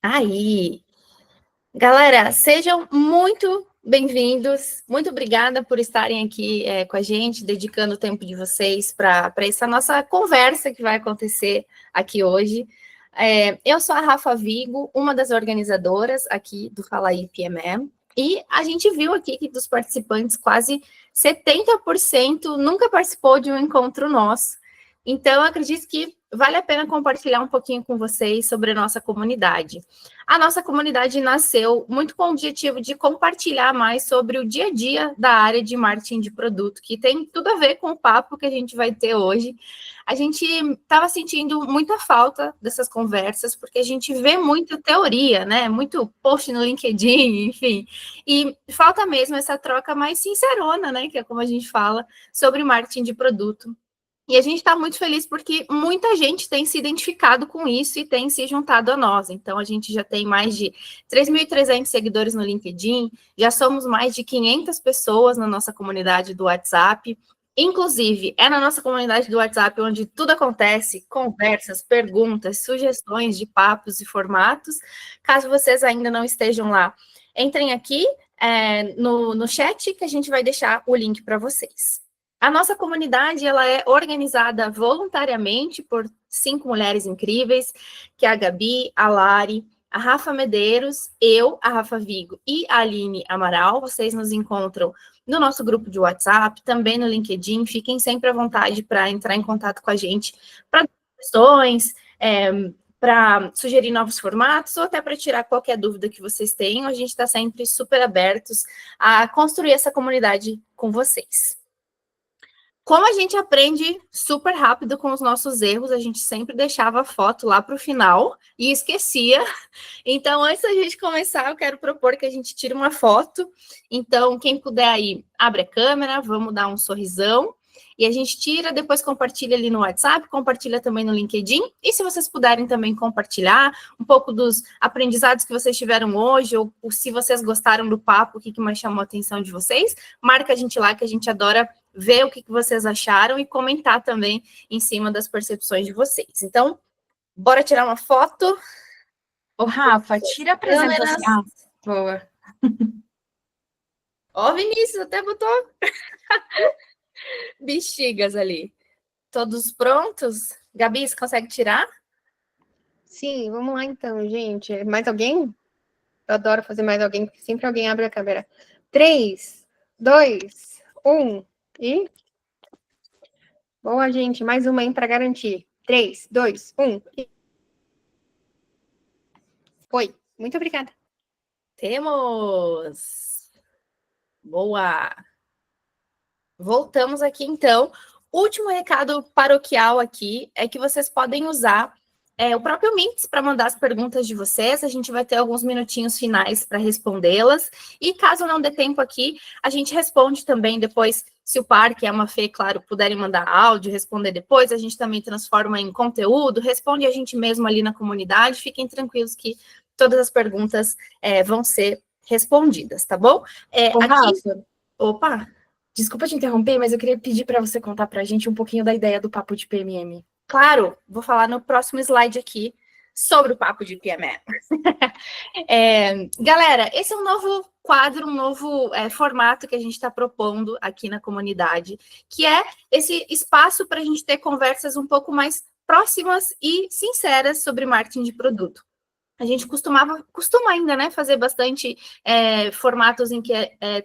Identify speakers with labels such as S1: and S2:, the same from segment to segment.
S1: Aí, galera, sejam muito bem-vindos. Muito obrigada por estarem aqui com a gente, dedicando o tempo de vocês para essa nossa conversa que vai acontecer aqui hoje. Eu sou a Rafa Vigo, uma das organizadoras aqui do Fala aí PME, e a gente viu aqui que dos participantes, quase 70% nunca participou de um encontro nosso. Então, eu acredito que vale a pena compartilhar um pouquinho com vocês sobre a nossa comunidade. A nossa comunidade nasceu muito com o objetivo de compartilhar mais sobre o dia a dia da área de marketing de produto, que tem tudo a ver com o papo que a gente vai ter hoje. A gente estava sentindo muita falta dessas conversas, porque a gente vê muita teoria, né? Muito post no LinkedIn, enfim. E falta mesmo essa troca mais sincerona, né? Que é como a gente fala, sobre marketing de produto. E a gente está muito feliz porque muita gente tem se identificado com isso e tem se juntado a nós. Então, a gente já tem mais de 3.300 seguidores no LinkedIn, já somos mais de 500 pessoas na nossa comunidade do WhatsApp. Inclusive, é na nossa comunidade do WhatsApp onde tudo acontece, conversas, perguntas, sugestões de papos e formatos. Caso vocês ainda não estejam lá, entrem aqui no chat que a gente vai deixar o link para vocês. A nossa comunidade ela é organizada voluntariamente por 5 mulheres incríveis, que é a Gabi, a Lari, a Rafa Medeiros, eu, a Rafa Vigo e a Aline Amaral. Vocês nos encontram no nosso grupo de WhatsApp, também no LinkedIn. Fiquem sempre à vontade para entrar em contato com a gente para questões, para sugerir novos formatos ou até para tirar qualquer dúvida que vocês tenham. A gente está sempre super abertos a construir essa comunidade com vocês. Como a gente aprende super rápido com os nossos erros, a gente sempre deixava a foto lá para o final e esquecia. Então, antes da gente começar, eu quero propor que a gente tire uma foto. Então, quem puder aí, abre a câmera, vamos dar um sorrisão. E a gente tira, depois compartilha ali no WhatsApp, compartilha também no LinkedIn. E se vocês puderem também compartilhar um pouco dos aprendizados que vocês tiveram hoje, ou se vocês gostaram do papo, o que mais chamou a atenção de vocês, marca a gente lá, que a gente adora ver o que vocês acharam e comentar também em cima das percepções de vocês. Então, bora tirar uma foto.
S2: Ô, Rafa, tira a apresentação. Ah,
S1: boa. Ó, Vinícius, até botou bexigas ali. Todos prontos? Gabi, você consegue tirar?
S3: Sim, vamos lá então, gente. Mais alguém? Eu adoro fazer mais alguém, porque sempre alguém abre a câmera. 3, 2, 1 e... Boa, gente. Mais uma aí para garantir. 3, 2, 1 e... Foi. Muito obrigada.
S1: Temos! Boa! Voltamos aqui, então. Último recado paroquial aqui é que vocês podem usar o próprio Mints para mandar as perguntas de vocês. A gente vai ter alguns minutinhos finais para respondê-las. E caso não dê tempo aqui, a gente responde também depois. Se o Parque e a Mafê, claro, puderem mandar áudio, responder depois, a gente também transforma em conteúdo, responde a gente mesmo ali na comunidade. Fiquem tranquilos que todas as perguntas vão ser respondidas, tá bom?
S2: Ô,
S1: Aqui...
S2: Rafa,
S1: Opa!
S2: desculpa te interromper, mas eu queria pedir para você contar para a gente um pouquinho da ideia do Papo de PMM.
S1: Claro, vou falar no próximo slide aqui sobre o Papo de PME. Galera, esse é um novo quadro, um novo formato que a gente está propondo aqui na comunidade, que é esse espaço para a gente ter conversas um pouco mais próximas e sinceras sobre marketing de produto. A gente costuma ainda, né, fazer bastante formatos em que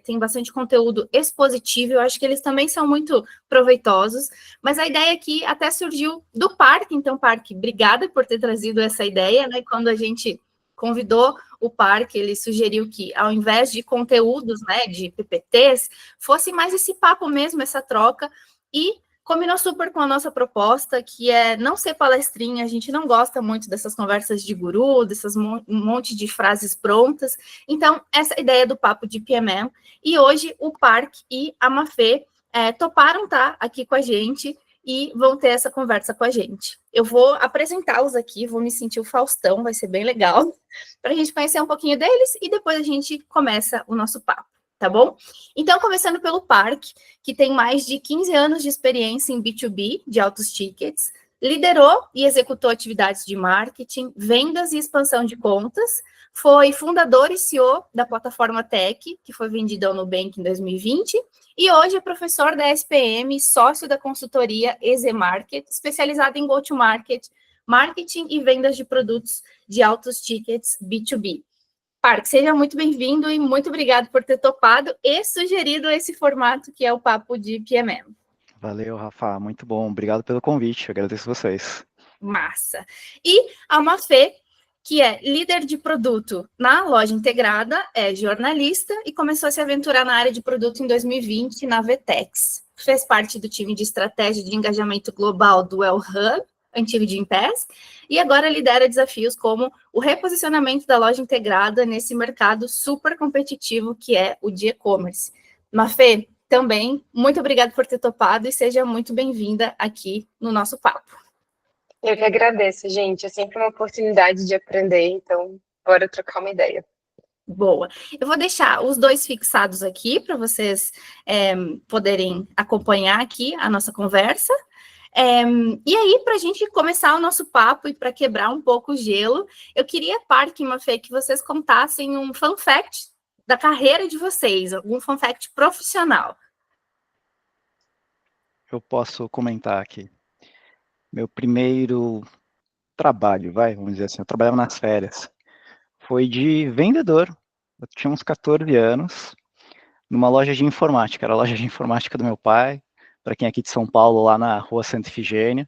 S1: tem bastante conteúdo expositivo. Eu acho que eles também são muito proveitosos, mas a ideia aqui até surgiu do Parque. Então, Parque, obrigada por ter trazido essa ideia, né? Quando a gente convidou o Parque, ele sugeriu que, ao invés de conteúdos, né, de PPTs, fosse mais esse papo mesmo, essa troca, e combinou super com a nossa proposta, que é não ser palestrinha. A gente não gosta muito dessas conversas de guru, dessas monte de frases prontas. Então, essa é a ideia do Papo de PMM. E hoje, o Parque e a Mafê toparam estar aqui com a gente e vão ter essa conversa com a gente. Eu vou apresentá-los aqui, vou me sentir o Faustão, vai ser bem legal, para a gente conhecer um pouquinho deles e depois a gente começa o nosso papo. Tá bom? Então, começando pelo Parque, que tem mais de 15 anos de experiência em B2B, de altos tickets, liderou e executou atividades de marketing, vendas e expansão de contas, foi fundador e CEO da plataforma Tech, que foi vendida ao Nubank em 2020, e hoje é professor da SPM, sócio da consultoria EZ Market, especializada em go-to-market, marketing e vendas de produtos de altos tickets B2B. Parque, seja muito bem-vindo e muito obrigado por ter topado e sugerido esse formato que é o Papo de PMM.
S4: Valeu, Rafa, muito bom. Obrigado pelo convite, agradeço vocês.
S1: Massa. E a Mafê, que é líder de produto na loja integrada, é jornalista e começou a se aventurar na área de produto em 2020 na Vetex. Fez parte do time de estratégia de engajamento global do El Hub, antigo de Gimpass, e agora lidera desafios como o reposicionamento da loja integrada nesse mercado super competitivo que é o de e-commerce. Mafê, também, muito obrigada por ter topado e seja muito bem-vinda aqui no nosso papo.
S5: Eu que agradeço, gente. É sempre uma oportunidade de aprender, então bora trocar uma ideia.
S1: Boa. Eu vou deixar os dois fixados aqui para vocês poderem acompanhar aqui a nossa conversa. E aí, para a gente começar o nosso papo e para quebrar um pouco o gelo, eu queria, Parque e Mafê, que vocês contassem um fun fact da carreira de vocês, algum fun fact profissional.
S4: Eu posso comentar aqui. Meu primeiro trabalho, vamos dizer assim, eu trabalhava nas férias, foi de vendedor. Eu tinha uns 14 anos, numa loja de informática, era a loja de informática do meu pai, para quem é aqui de São Paulo, lá na rua Santa Ifigênia,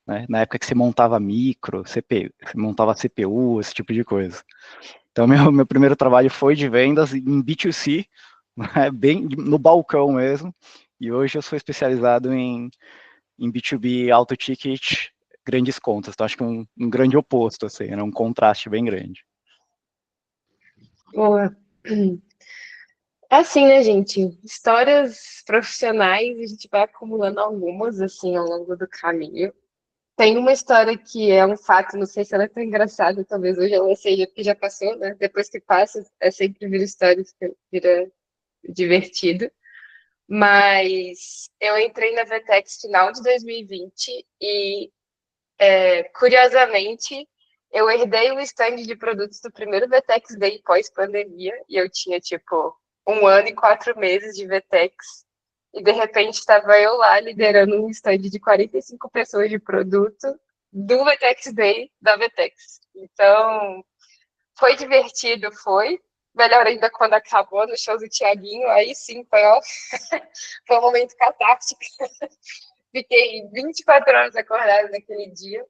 S4: né, na época que você montava micro, CPU, você montava CPU, esse tipo de coisa. Então, meu primeiro trabalho foi de vendas em B2C, né, bem no balcão mesmo, e hoje eu sou especializado em B2B, alto ticket, grandes contas. Então, acho que um grande oposto, assim, era um contraste bem grande.
S5: Boa. É assim, né, gente? Histórias profissionais, a gente vai acumulando algumas, assim, ao longo do caminho. Tem uma história que é um fato, não sei se ela é tão engraçada, talvez hoje ela seja, porque já passou, né? Depois que passa, é sempre vira história, vira divertido. Mas eu entrei na Vetex final de 2020 e, curiosamente, eu herdei o stand de produtos do primeiro Vetex Day pós-pandemia e eu tinha, tipo, 1 ano e 4 meses de Vetex e, de repente, estava eu lá liderando um stand de 45 pessoas de produto do Vetex Day da Vetex. Então, foi divertido, foi. Melhor ainda quando acabou no show do Thiaguinho, aí sim foi um momento catártico. Fiquei 24 horas acordada naquele dia,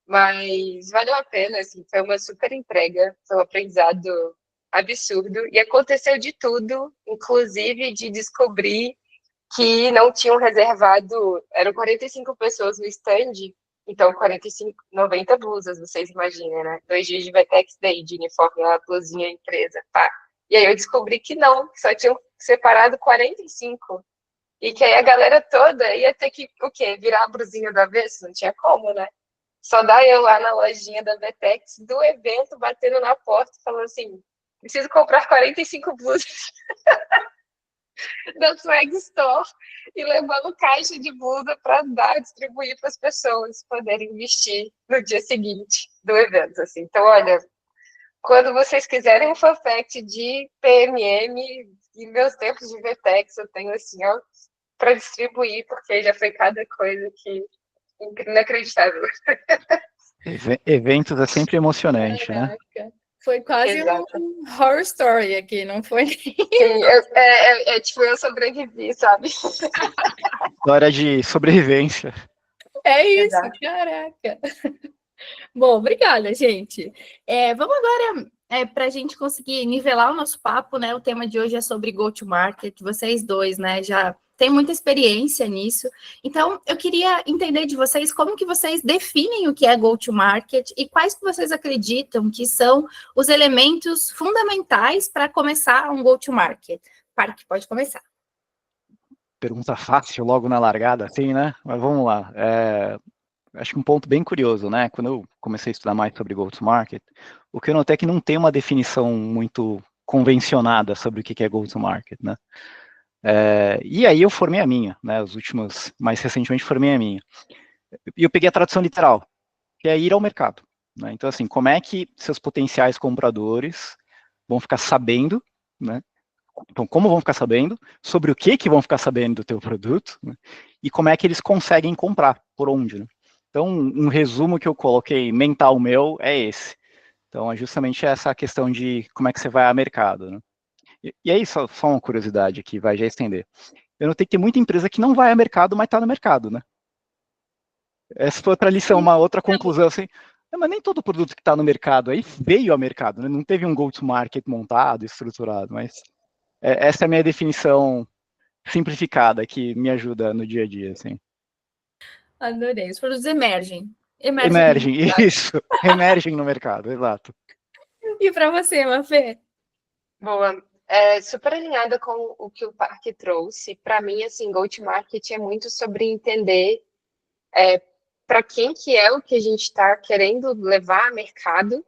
S5: mas valeu a pena, assim, foi uma super entrega, foi um aprendizado absurdo, e aconteceu de tudo, inclusive de descobrir que não tinham reservado, eram 45 pessoas no stand, então 45, 90 blusas, vocês imaginem, né? 2 dias de Vetex Day, de uniforme, a blusinha empresa, pá. E aí eu descobri que não, que só tinham separado 45. E que aí a galera toda ia ter que, o quê? Virar a blusinha do avesso? Não tinha como, né? Só dá eu lá na lojinha da Vetex, do evento, batendo na porta, falando assim, preciso comprar 45 blusas da Swag Store e levando caixa de blusa para distribuir para as pessoas poderem vestir no dia seguinte do evento. Assim. Então, olha, quando vocês quiserem um fun fact de PMM e meus tempos de Vetex, eu tenho assim, ó, para distribuir, porque já foi cada coisa que inacreditável.
S4: Eventos é sempre emocionante,
S1: Caraca.
S4: né?
S1: Foi quase um horror story aqui, não foi?
S5: Sim, tipo, eu sobrevivi, sabe?
S4: História de sobrevivência.
S1: É isso,
S5: Exato.
S1: caraca. Bom, obrigada, gente. Vamos agora, para a gente conseguir nivelar o nosso papo, né? O tema de hoje é sobre go-to-market. Vocês dois, né, já têm muita experiência nisso. Então, eu queria entender de vocês como que vocês definem o que é go-to-market e quais que vocês acreditam que são os elementos fundamentais para começar um go-to-market. Parque, pode começar.
S4: Pergunta fácil logo na largada, assim, né? Mas vamos lá. Acho que um ponto bem curioso, né? Quando eu comecei a estudar mais sobre go-to-market, o que eu notei é que não tem uma definição muito convencionada sobre o que é go-to-market, né? E aí eu formei a minha, né? Mais recentemente formei a minha. E eu peguei a tradução literal, que é ir ao mercado, né? Então, assim, como é que seus potenciais compradores vão ficar sabendo, né? Então, como vão ficar sabendo, sobre o que vão ficar sabendo do teu produto, né? E como é que eles conseguem comprar, por onde, né? Então, um resumo que eu coloquei mental meu é esse. Então, é justamente essa questão de como é que você vai ao mercado, né? E aí, só uma curiosidade aqui, vai já estender. Eu notei que tem muita empresa que não vai ao mercado, mas está no mercado, né? Essa foi outra lição, uma outra conclusão, assim, mas nem todo produto que está no mercado aí veio ao mercado, né? Não teve um go-to-market montado, estruturado, mas essa é a minha definição simplificada que me ajuda no dia a dia, assim.
S1: Adorei. Os produtos emergem. Emergem.
S4: Emergem, isso, emergem no mercado, exato.
S1: E para você, Mafê?
S5: Boa. Super alinhada com o que o Parque trouxe. Para mim, assim, go-to-market é muito sobre entender para quem que é o que a gente está querendo levar a mercado,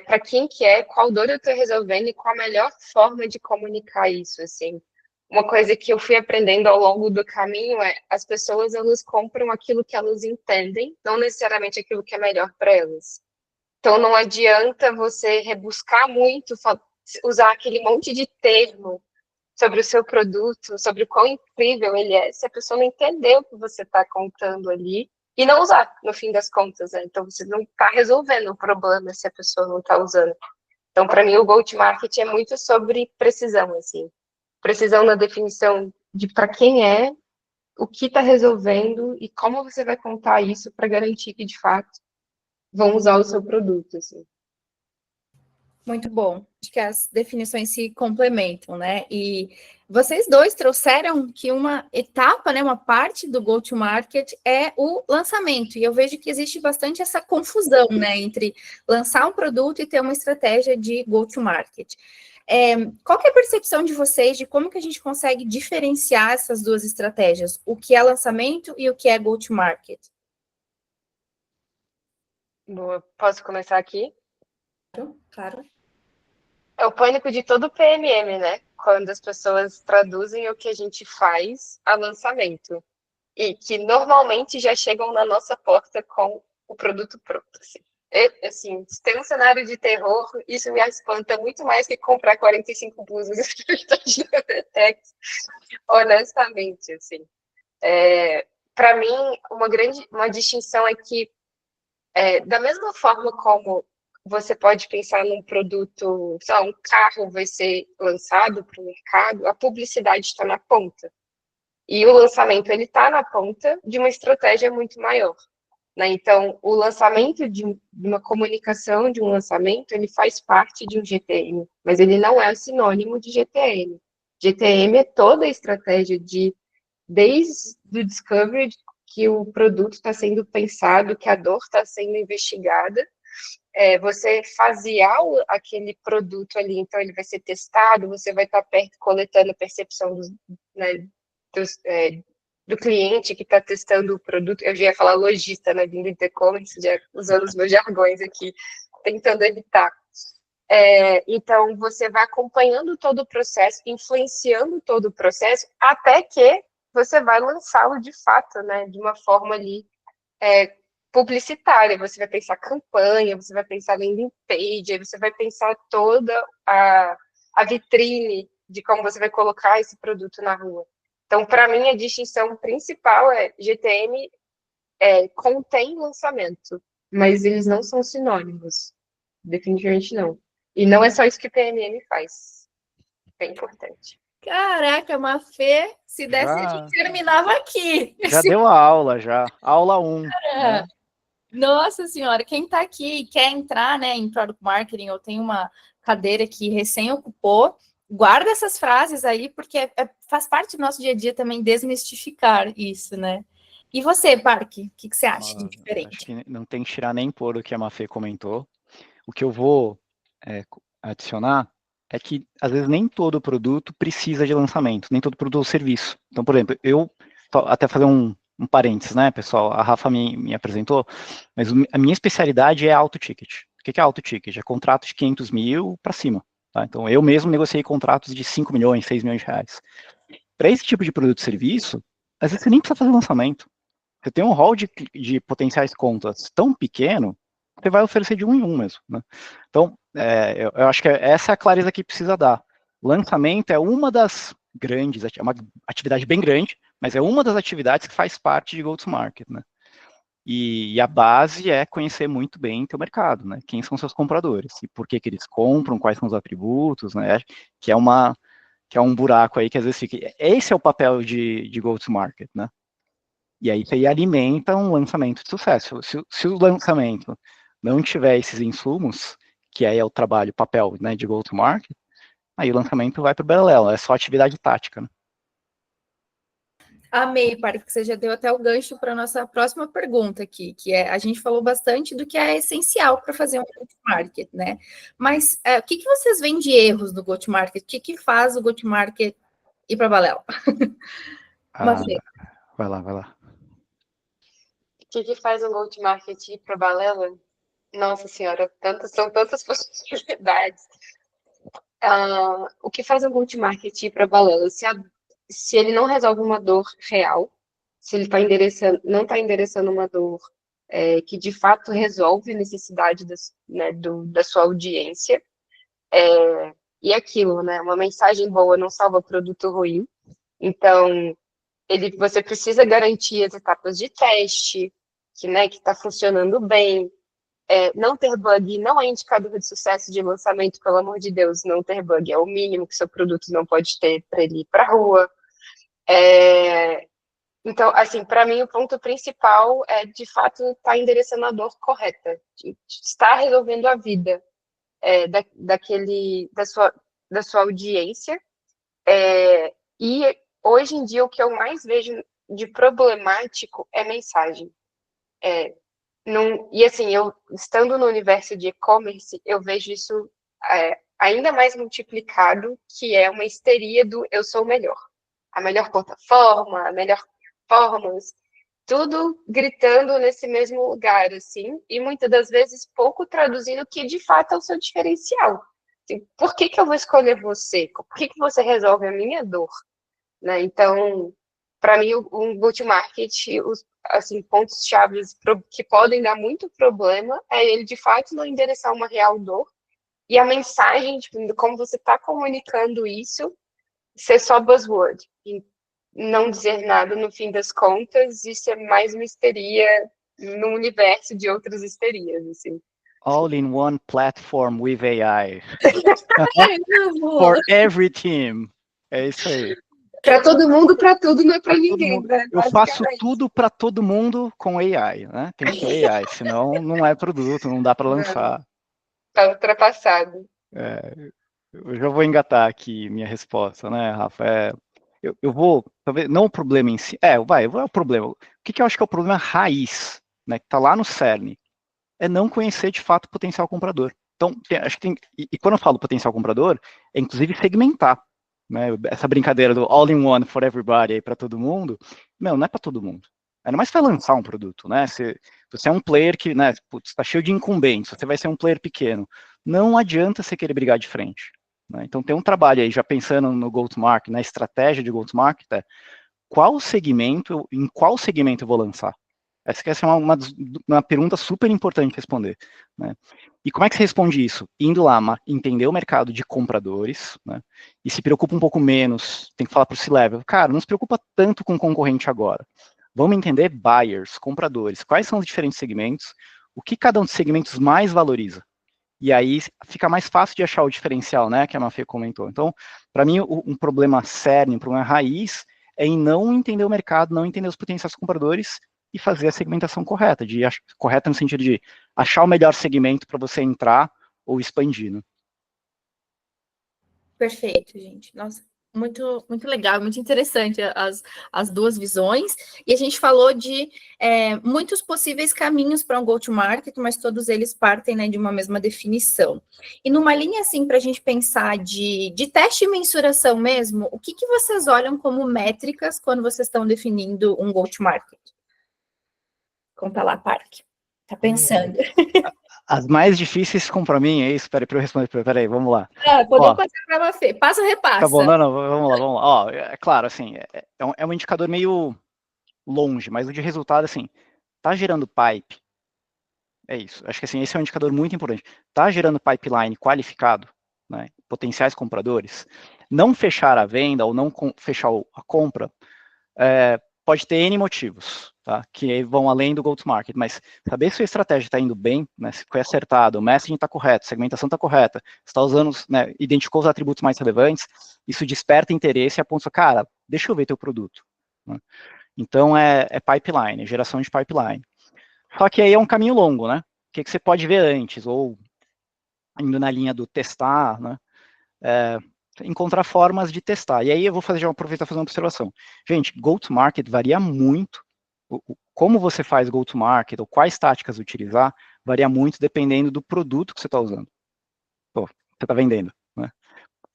S5: para quem que é, qual dor eu estou resolvendo e qual a melhor forma de comunicar isso, assim. Uma coisa que eu fui aprendendo ao longo do caminho é as pessoas, elas compram aquilo que elas entendem, não necessariamente aquilo que é melhor para elas. Então, não adianta você rebuscar muito, usar aquele monte de termo sobre o seu produto, sobre o quão incrível ele é, se a pessoa não entender o que você está contando ali e não usar, no fim das contas, né? Então, você não está resolvendo o problema se a pessoa não está usando. Então, para mim, o go-to-market é muito sobre precisão, assim. Precisão na definição de para quem é, o que está resolvendo e como você vai contar isso para garantir que, de fato, vão usar o seu produto, assim.
S1: Muito bom. Acho que as definições se complementam, né? E vocês dois trouxeram que uma etapa, né, uma parte do go-to-market é o lançamento. E eu vejo que existe bastante essa confusão, né, entre lançar um produto e ter uma estratégia de go-to-market. Qual que é a percepção de vocês de como que a gente consegue diferenciar essas duas estratégias? O que é lançamento e o que é go-to-market?
S5: Boa. Posso começar aqui?
S1: Claro.
S5: É o pânico de todo PMM, né? Quando as pessoas traduzem o que a gente faz a lançamento. E que normalmente já chegam na nossa porta com o produto pronto. Assim, se tem um cenário de terror, isso me espanta muito mais que comprar 45 blusas de Vetex, honestamente, assim. Para mim, uma distinção é que, da mesma forma como você pode pensar num produto, sei lá, um carro vai ser lançado para o mercado, a publicidade está na ponta. E o lançamento, ele está na ponta de uma estratégia muito maior, né? Então, o lançamento de uma comunicação, de um lançamento, ele faz parte de um GTM, mas ele não é sinônimo de GTM. GTM é toda a estratégia desde o discovery, que o produto está sendo pensado, que a dor está sendo investigada, você fasear aquele produto ali, então ele vai ser testado, você vai estar perto coletando a percepção do cliente que está testando o produto. Eu já ia falar lojista, né, vindo de e-commerce, já usando os meus jargões aqui, tentando evitar. Então, você vai acompanhando todo o processo, influenciando todo o processo, até que você vai lançá-lo de fato, né, de uma forma ali publicitária. Você vai pensar campanha, você vai pensar landing page, você vai pensar toda a vitrine de como você vai colocar esse produto na rua. Então, para mim, a distinção principal é GTM contém lançamento, mas eles não são sinônimos. Definitivamente não. E não é só isso que PMM faz. Bem importante.
S1: Caraca, Mafê, se desse, a gente terminava aqui.
S4: Já deu a aula, já. Aula 1. Né?
S1: Nossa senhora, quem está aqui e quer entrar, né, em Product Marketing ou tem uma cadeira que recém ocupou, guarda essas frases aí, porque faz parte do nosso dia a dia também desmistificar isso, né? E você, Parque, o que você acha de diferente?
S4: Acho que não tem que tirar nem pôr o que a Mafê comentou. O que eu vou adicionar é que, às vezes, nem todo produto precisa de lançamento, nem todo produto ou serviço. Então, por exemplo, até fazer um parênteses, né, pessoal? A Rafa me apresentou, mas a minha especialidade é alto ticket. O que é alto ticket? É contrato de 500 mil para cima. Tá? Então, eu mesmo negociei contratos de 5 milhões, 6 milhões de reais. Para esse tipo de produto e serviço, às vezes você nem precisa fazer lançamento. Você tem um hall de potenciais contas tão pequeno, você vai oferecer de um em um mesmo, né? Então, eu acho que essa é a clareza que precisa dar. Lançamento é uma das grandes, é uma atividade bem grande, mas é uma das atividades que faz parte de go-to-market, né? E a base é conhecer muito bem o teu mercado, né? Quem são seus compradores e por que eles compram, quais são os atributos, né? Que é um buraco aí que às vezes fica. Esse é o papel de go-to-market, né? E aí você alimenta um lançamento de sucesso. Se o lançamento não tiver esses insumos, que aí é o trabalho, o papel, né, de go-to-market, aí o lançamento vai para o beleléu, é só atividade tática, né?
S1: Amei, Parque, que você já deu até o gancho para a nossa próxima pergunta aqui, que é, a gente falou bastante do que é essencial para fazer um go-to-market, né? Mas o que vocês veem de erros no go-to-market? O que faz o go-to-market ir para a balela?
S4: Vai lá.
S5: O que faz um go-to-market ir para balela? Nossa senhora, são tantas possibilidades. O que faz um go-to-market ir para balela? Se ele não resolve uma dor real, se ele não está endereçando uma dor que de fato resolve a necessidade da sua audiência, e aquilo, né? Uma mensagem boa não salva produto ruim. Então, você precisa garantir as etapas de teste, que está funcionando bem. Não ter bug não é indicador de sucesso de lançamento, pelo amor de Deus. Não ter bug é o mínimo que seu produto não pode ter para ele ir para a rua. Então, assim, para mim, o ponto principal é, de fato, estar endereçando a dor correta, de estar resolvendo a vida da sua audiência. E, hoje em dia, o que eu mais vejo de problemático é mensagem. E, assim, eu, estando no universo de e-commerce, eu vejo isso ainda mais multiplicado, que é uma histeria do eu sou o melhor. A melhor plataforma, a melhor performance, tudo gritando nesse mesmo lugar, assim, e muitas das vezes pouco traduzindo o que de fato é o seu diferencial. Assim, por que eu vou escolher você? Por que você resolve a minha dor? Né? Então, para mim, um go-to-market, assim, pontos-chave que podem dar muito problema é ele, de fato, não endereçar uma real dor e a mensagem, tipo, como você está comunicando isso, ser só buzzword. E não dizer nada no fim das contas, isso é mais uma histeria no universo de outras histerias, assim.
S4: All in one platform with AI. For every team. É isso aí.
S3: Para todo mundo, para tudo, não é para ninguém. Né?
S4: Eu faço tudo para todo mundo com AI, né? Tem que ter AI, senão não é produto, não dá para lançar.
S5: Está ultrapassado.
S4: Eu já vou engatar aqui minha resposta, né, Rafa? Eu vou, talvez, não o problema em si, é o problema. O que eu acho que é o problema raiz, né, que está lá no cerne, é não conhecer de fato o potencial comprador. Então, acho que e quando eu falo potencial comprador, é inclusive segmentar, né, essa brincadeira do all in one for everybody aí para todo mundo, não é para todo mundo. Ainda mais se vai lançar um produto, né? Se você é um player que, né, está cheio de incumbentes, você vai ser um player pequeno, não adianta você querer brigar de frente. Né? Então tem um trabalho aí, já pensando no go-to-market, na estratégia de go-to-market, em qual segmento eu vou lançar? Essa é uma pergunta super importante de responder. Né? E como é que você responde isso? Indo lá, entender o mercado de compradores, né? E se preocupa um pouco menos, tem que falar para o C-Level, cara, não se preocupa tanto com o concorrente agora. Vamos entender buyers, compradores, quais são os diferentes segmentos, o que cada um dos segmentos mais valoriza. E aí fica mais fácil de achar o diferencial, né, que a Mafê comentou. Então, para mim, um problema cerne, um problema raiz, é em não entender o mercado, não entender os potenciais compradores e fazer a segmentação correta, correta no sentido de achar o melhor segmento para você entrar ou expandir. Né?
S1: Perfeito, gente. Nossa, muito, muito legal, muito interessante as duas visões. E a gente falou de muitos possíveis caminhos para um go-to-market, mas todos eles partem, né, de uma mesma definição. E numa linha assim, para a gente pensar de teste e mensuração mesmo, o que vocês olham como métricas quando vocês estão definindo um go-to-market? Conta lá, Parque. Tá pensando.
S4: As mais difíceis ficam para mim, é isso? Para eu responder, peraí, vamos lá.
S1: Podemos passar para a Fê. Passa ou repassa?
S4: Tá bom, não, vamos lá. Ó, é claro, assim, é um indicador meio longe, mas o de resultado, assim, tá gerando pipe, é isso. Acho que assim, esse é um indicador muito importante. Tá gerando pipeline qualificado, né, potenciais compradores, não fechar a venda ou não fechar a compra, pode ter N motivos, tá, que vão além do go-to-market, mas saber se a estratégia está indo bem, né, se foi acertado, o messaging está correto, a segmentação está correta, está usando, né, identificou os atributos mais relevantes, isso desperta interesse e aponta, cara, deixa eu ver teu produto. Né? Então, é pipeline, geração de pipeline. Só que aí é um caminho longo, né? O que você pode ver antes, ou indo na linha do testar, né? Encontrar formas de testar. E aí eu vou aproveitar e fazer uma observação. Gente, go-to-market varia muito. Como você faz go-to-market, ou quais táticas utilizar, varia muito dependendo do produto que você está usando. Pô, você está vendendo, né?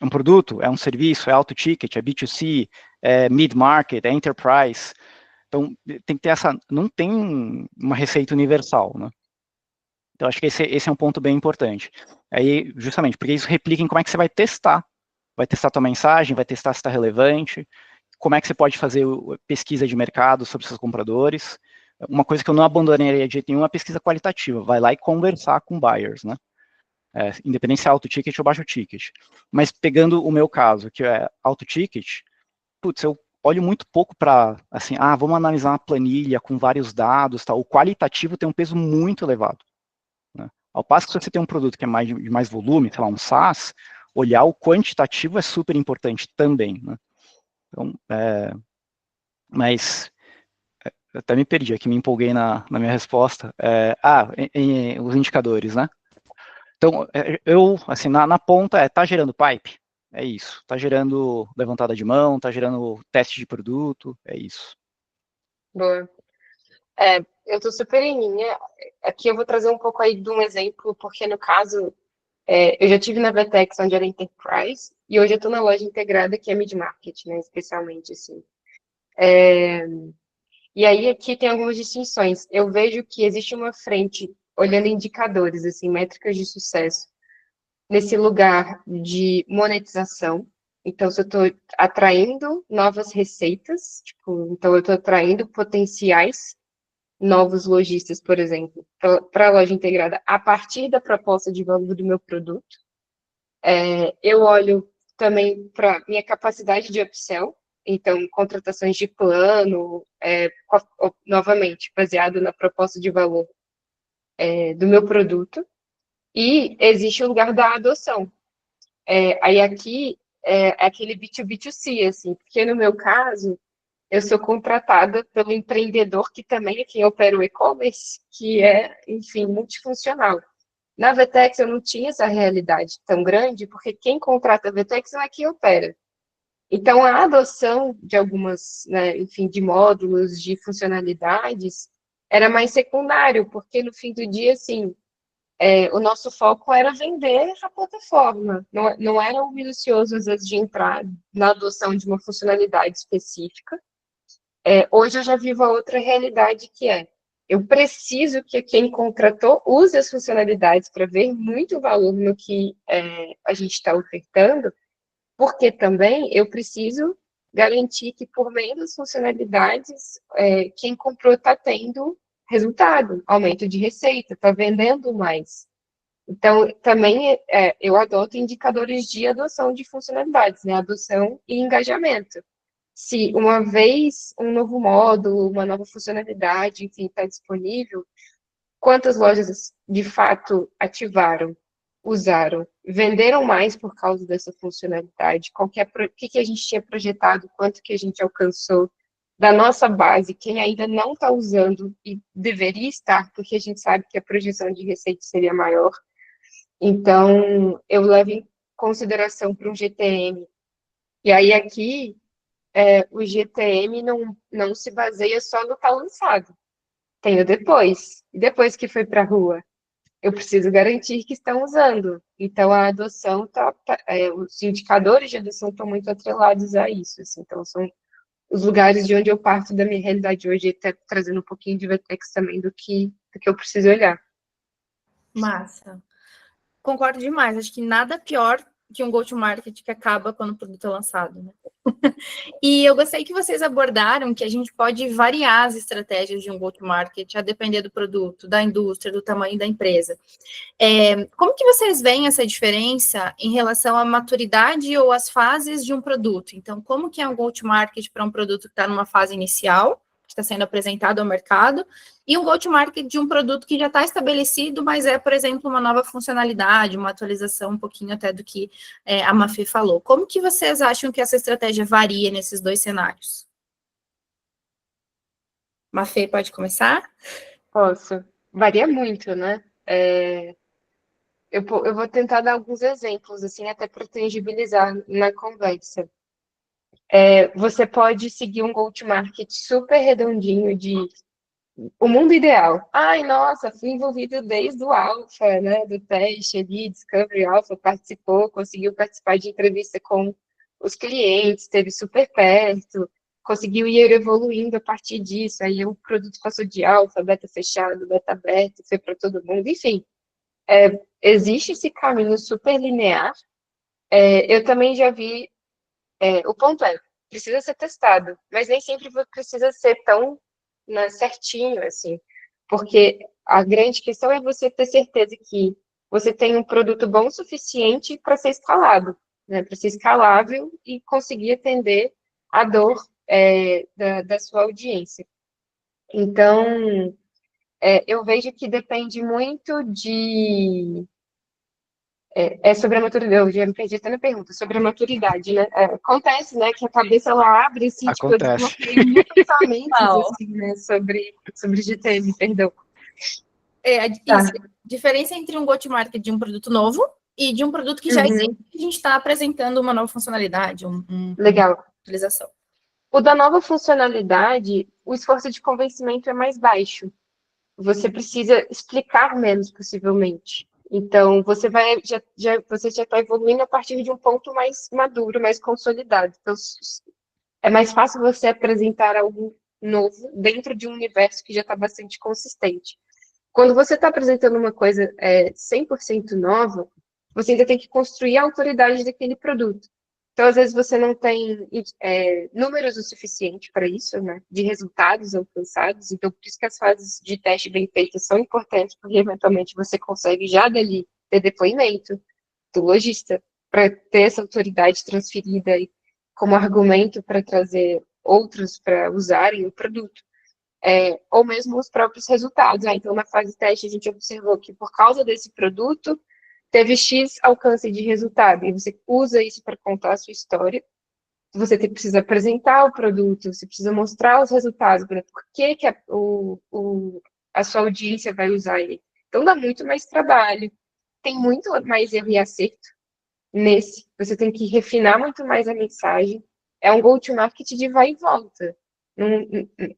S4: É um produto, é um serviço, é alto ticket, é B2C, é mid-market, é enterprise. Então, tem que ter não tem uma receita universal, né? Então, acho que esse é um ponto bem importante. Aí, justamente, porque isso replica em como é que você vai testar. Vai testar a tua mensagem, vai testar se está relevante, como é que você pode fazer pesquisa de mercado sobre seus compradores. Uma coisa que eu não abandonaria de jeito nenhum é a pesquisa qualitativa. Vai lá e conversar com buyers, né? Independente se é alto ticket ou baixo ticket. Mas pegando o meu caso, que é alto ticket, putz, eu olho muito pouco para, assim, vamos analisar uma planilha com vários dados, tá? O qualitativo tem um peso muito elevado. Né? Ao passo que se você tem um produto que é de mais volume, sei lá, um SaaS, olhar o quantitativo é super importante também. Né? Então, mas eu até me perdi aqui, me empolguei na minha resposta. Os indicadores, né? Então, eu, assim, na ponta, tá gerando pipe? É isso. Tá gerando levantada de mão, tá gerando teste de produto, é isso.
S5: Boa. Eu tô super em linha. Aqui eu vou trazer um pouco aí de um exemplo, porque no caso, eu já tive na Vetex, onde era Enterprise, e hoje eu tô na loja integrada, que é Mid-Market, né, especialmente, assim. E aí aqui tem algumas distinções. Eu vejo que existe uma frente, olhando indicadores, assim, métricas de sucesso, nesse lugar de monetização. Então, se eu estou atraindo novas receitas, tipo, então eu estou atraindo potenciais novos lojistas, por exemplo, para a loja integrada, a partir da proposta de valor do meu produto. Eu olho também para minha capacidade de upsell, então, contratações de plano, novamente, baseado na proposta de valor do meu produto. E existe o lugar da adoção. Aí aqui é aquele B2B2C, assim, porque no meu caso, eu sou contratada pelo empreendedor que também é quem opera o e-commerce, que é, enfim, multifuncional. Na Vetex eu não tinha essa realidade tão grande, porque quem contrata a Vetex não é quem opera. Então, a adoção de algumas, né, enfim, de módulos, de funcionalidades, era mais secundário, porque no fim do dia, assim, o nosso foco era vender a plataforma, não era o minucioso, às vezes, de entrar na adoção de uma funcionalidade específica. Hoje eu já vivo a outra realidade, que eu preciso que quem contratou use as funcionalidades para ver muito valor no que a gente está ofertando, porque também eu preciso garantir que, por meio das funcionalidades, quem comprou está tendo resultado, aumento de receita, está vendendo mais. Então, também eu adoto indicadores de adoção de funcionalidades, né? Adoção e engajamento. Se uma vez um novo módulo, uma nova funcionalidade, enfim, está disponível, quantas lojas de fato ativaram, usaram, venderam mais por causa dessa funcionalidade? O que a gente tinha projetado, quanto que a gente alcançou da nossa base, quem ainda não está usando e deveria estar, porque a gente sabe que a projeção de receita seria maior. Então, eu levo em consideração para um GTM. E aí, aqui, o GTM não se baseia só no tá lançado. Tem o depois. E depois que foi para a rua? Eu preciso garantir que estão usando. Então, a adoção, os indicadores de adoção estão muito atrelados a isso. Assim. Então, são os lugares de onde eu parto da minha realidade hoje, até trazendo um pouquinho de Vetex também do que eu preciso olhar.
S1: Massa. Concordo demais. Acho que nada pior que um go-to-market que acaba quando o produto é lançado, né? E eu gostei que vocês abordaram que a gente pode variar as estratégias de um go-to-market a depender do produto, da indústria, do tamanho da empresa. Como que vocês veem essa diferença em relação à maturidade ou às fases de um produto? Então, como que é um go-to-market para um produto que está numa fase inicial, que está sendo apresentado ao mercado, e um go-to-market de um produto que já está estabelecido, mas por exemplo, uma nova funcionalidade, uma atualização um pouquinho até do que a Mafê falou. Como que vocês acham que essa estratégia varia nesses dois cenários? Mafê, pode começar?
S5: Posso. Varia muito, né? Eu vou tentar dar alguns exemplos, assim, até para tangibilizar na conversa. Você pode seguir um go-to-market super redondinho de o mundo ideal. Ai, nossa, fui envolvido desde o alfa, né, do teste ali, Discovery Alpha, conseguiu participar de entrevista com os clientes, esteve super perto, conseguiu ir evoluindo a partir disso, aí o produto passou de alfa, beta fechado, beta aberto, foi para todo mundo, enfim. Existe esse caminho super linear. Eu também já vi, o ponto precisa ser testado, mas nem sempre precisa ser tão, né, certinho, assim, porque a grande questão é você ter certeza que você tem um produto bom o suficiente para ser escalado, né, para ser escalável e conseguir atender a dor da sua audiência. Então, eu vejo que depende muito de... sobre a maturidade, eu já me perdi até na pergunta, sobre a maturidade, né? Acontece, né, que a cabeça, ela abre, assim, tipo, eu
S4: Acontece.
S5: desbloqueio mil pensamentos, assim, né, sobre GTM, perdão. Tá.
S1: Isso, diferença entre um go-to-market de um produto novo e de um produto que já existe, a gente está apresentando uma nova funcionalidade,
S5: Legal.
S1: uma utilização.
S5: O da nova funcionalidade, o esforço de convencimento é mais baixo. Você precisa explicar menos, possivelmente. Então, você já está evoluindo a partir de um ponto mais maduro, mais consolidado. Então, é mais fácil você apresentar algo novo dentro de um universo que já está bastante consistente. Quando você está apresentando uma coisa 100% nova, você ainda tem que construir a autoridade daquele produto. Então, às vezes, você não tem números o suficiente para isso, né? De resultados alcançados. Então, por isso que as fases de teste bem feitas são importantes, porque, eventualmente, você consegue já dali ter depoimento do lojista para ter essa autoridade transferida como argumento para trazer outros para usarem o produto. Ou mesmo os próprios resultados. Então, na fase de teste, a gente observou que, por causa desse produto, teve X alcance de resultado, e você usa isso para contar a sua história. Você precisa apresentar o produto, você precisa mostrar os resultados, por que a sua audiência vai usar ele. Então, dá muito mais trabalho, tem muito mais erro e acerto nesse. Você tem que refinar muito mais a mensagem. É um go-to-market de vai e volta.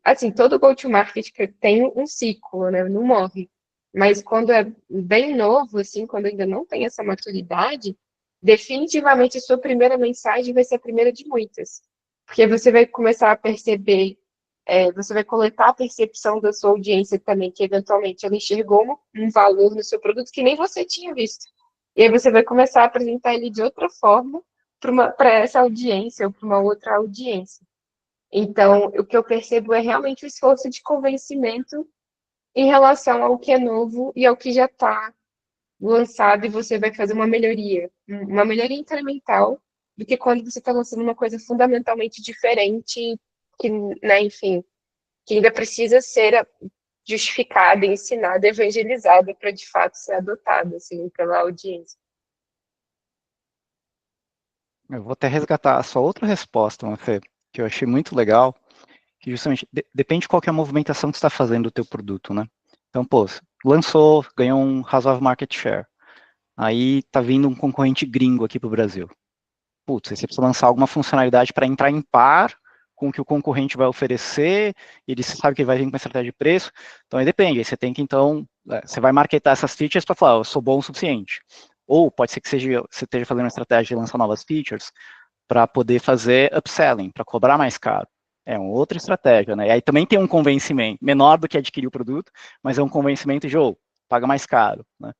S5: Assim, todo go-to-market tem um ciclo, né? Não morre. Mas quando é bem novo, assim, quando ainda não tem essa maturidade, definitivamente a sua primeira mensagem vai ser a primeira de muitas. Porque você vai começar a perceber, você vai coletar a percepção da sua audiência também, que eventualmente ela enxergou um valor no seu produto que nem você tinha visto. E aí você vai começar a apresentar ele de outra forma para essa audiência ou para uma outra audiência. Então, o que eu percebo é realmente o esforço de convencimento em relação ao que é novo e ao que já está lançado, e você vai fazer uma melhoria incremental do que quando você está lançando uma coisa fundamentalmente diferente, que, né, enfim, que ainda precisa ser justificada, ensinada, evangelizada para de fato ser adotada, assim, pela audiência.
S4: Eu vou até resgatar a sua outra resposta, Mafê, que eu achei muito legal, que justamente depende de qual que é a movimentação que você está fazendo do teu produto, né? Então, pô, lançou, ganhou um razoável market share. Aí tá vindo um concorrente gringo aqui para o Brasil. Putz, aí você precisa lançar alguma funcionalidade para entrar em par com o que o concorrente vai oferecer, ele sabe que ele vai vir com uma estratégia de preço, então aí depende, aí você tem que então, você vai marketar essas features para falar, eu sou bom o suficiente. Ou pode ser que você esteja fazendo uma estratégia de lançar novas features para poder fazer upselling, para cobrar mais caro. É uma outra estratégia, né? E aí também tem um convencimento, menor do que adquirir o produto, mas é um convencimento de, paga mais caro, né?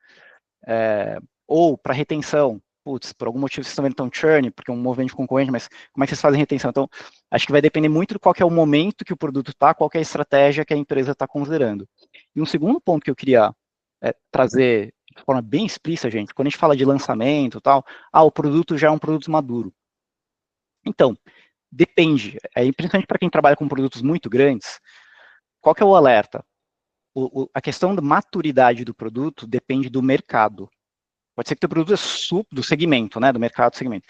S4: Ou para retenção, putz, por algum motivo vocês estão vendo tão churn, porque é um movimento concorrente, mas como é que vocês fazem retenção? Então, acho que vai depender muito de qual que é o momento que o produto está, qual que é a estratégia que a empresa está considerando. E um segundo ponto que eu queria trazer de forma bem explícita, gente, quando a gente fala de lançamento e tal, o produto já é um produto maduro. Então, depende, principalmente para quem trabalha com produtos muito grandes, qual que é o alerta? A questão da maturidade do produto depende do mercado. Pode ser que o teu produto é do segmento, né, do mercado do segmento.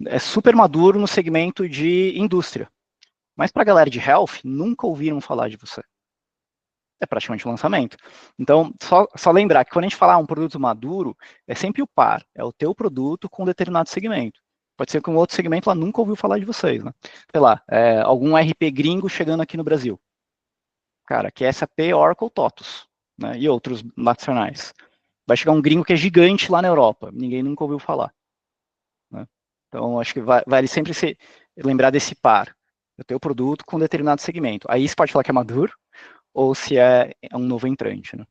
S4: É super maduro no segmento de indústria. Mas para a galera de health, nunca ouviram falar de você. É praticamente um lançamento. Então, só lembrar que quando a gente falar um produto maduro, é sempre o par. É o teu produto com um determinado segmento. Pode ser que um outro segmento lá nunca ouviu falar de vocês, né? Sei lá, algum RP gringo chegando aqui no Brasil. Cara, que é SAP, Oracle, TOTUS, né? E outros nacionais. Vai chegar um gringo que é gigante lá na Europa. Ninguém nunca ouviu falar. Né? Então, acho que vale sempre lembrar desse par. O teu produto com um determinado segmento. Aí você pode falar que é maduro, ou se é um novo entrante, né?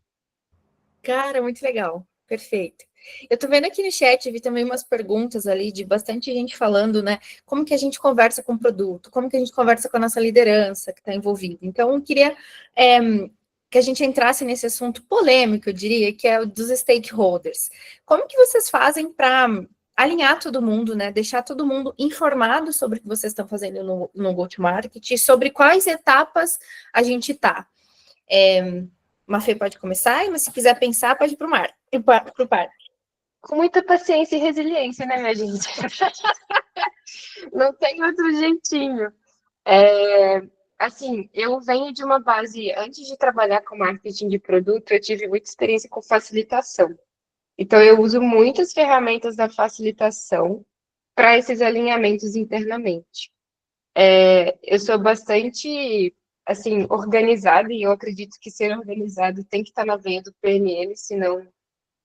S1: Cara, muito legal. Perfeito. Eu tô vendo aqui no chat, vi também umas perguntas ali de bastante gente falando, né? Como que a gente conversa com o produto? Como que a gente conversa com a nossa liderança que está envolvida? Então, eu queria que a gente entrasse nesse assunto polêmico, eu diria, que é o dos stakeholders. Como que vocês fazem para alinhar todo mundo, né? Deixar todo mundo informado sobre o que vocês estão fazendo no go-to-market e sobre quais etapas a gente está. Mafê pode começar, mas se quiser pensar, pode ir para o par.
S5: Com muita paciência e resiliência, né, minha gente? Não tem outro jeitinho. Assim, eu venho de uma base, antes de trabalhar com marketing de produto, eu tive muita experiência com facilitação. Então, eu uso muitas ferramentas da facilitação para esses alinhamentos internamente. Eu sou bastante, assim, organizada e eu acredito que ser organizado tem que estar na veia do PNL, senão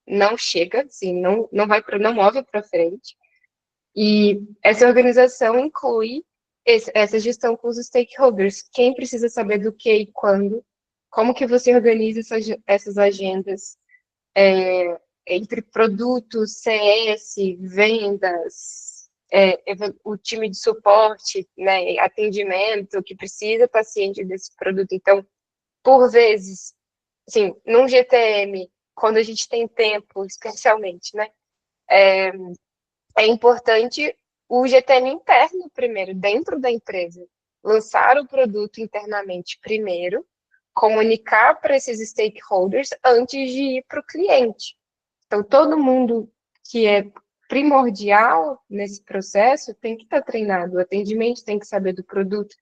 S5: não chega, assim, não move para frente. E essa organização inclui essa gestão com os stakeholders. Quem precisa saber do que e quando, como que você organiza essas agendas entre produtos, CS, vendas, o time de suporte, né, atendimento, que precisa estar ciente desse produto. Então, por vezes, assim, num GTM, quando a gente tem tempo, especialmente, né, é importante o GTM interno primeiro, dentro da empresa. Lançar o produto internamente primeiro, comunicar para esses stakeholders antes de ir para o cliente. Então, todo mundo que é primordial nesse processo tem que estar treinado. O atendimento tem que saber do produto.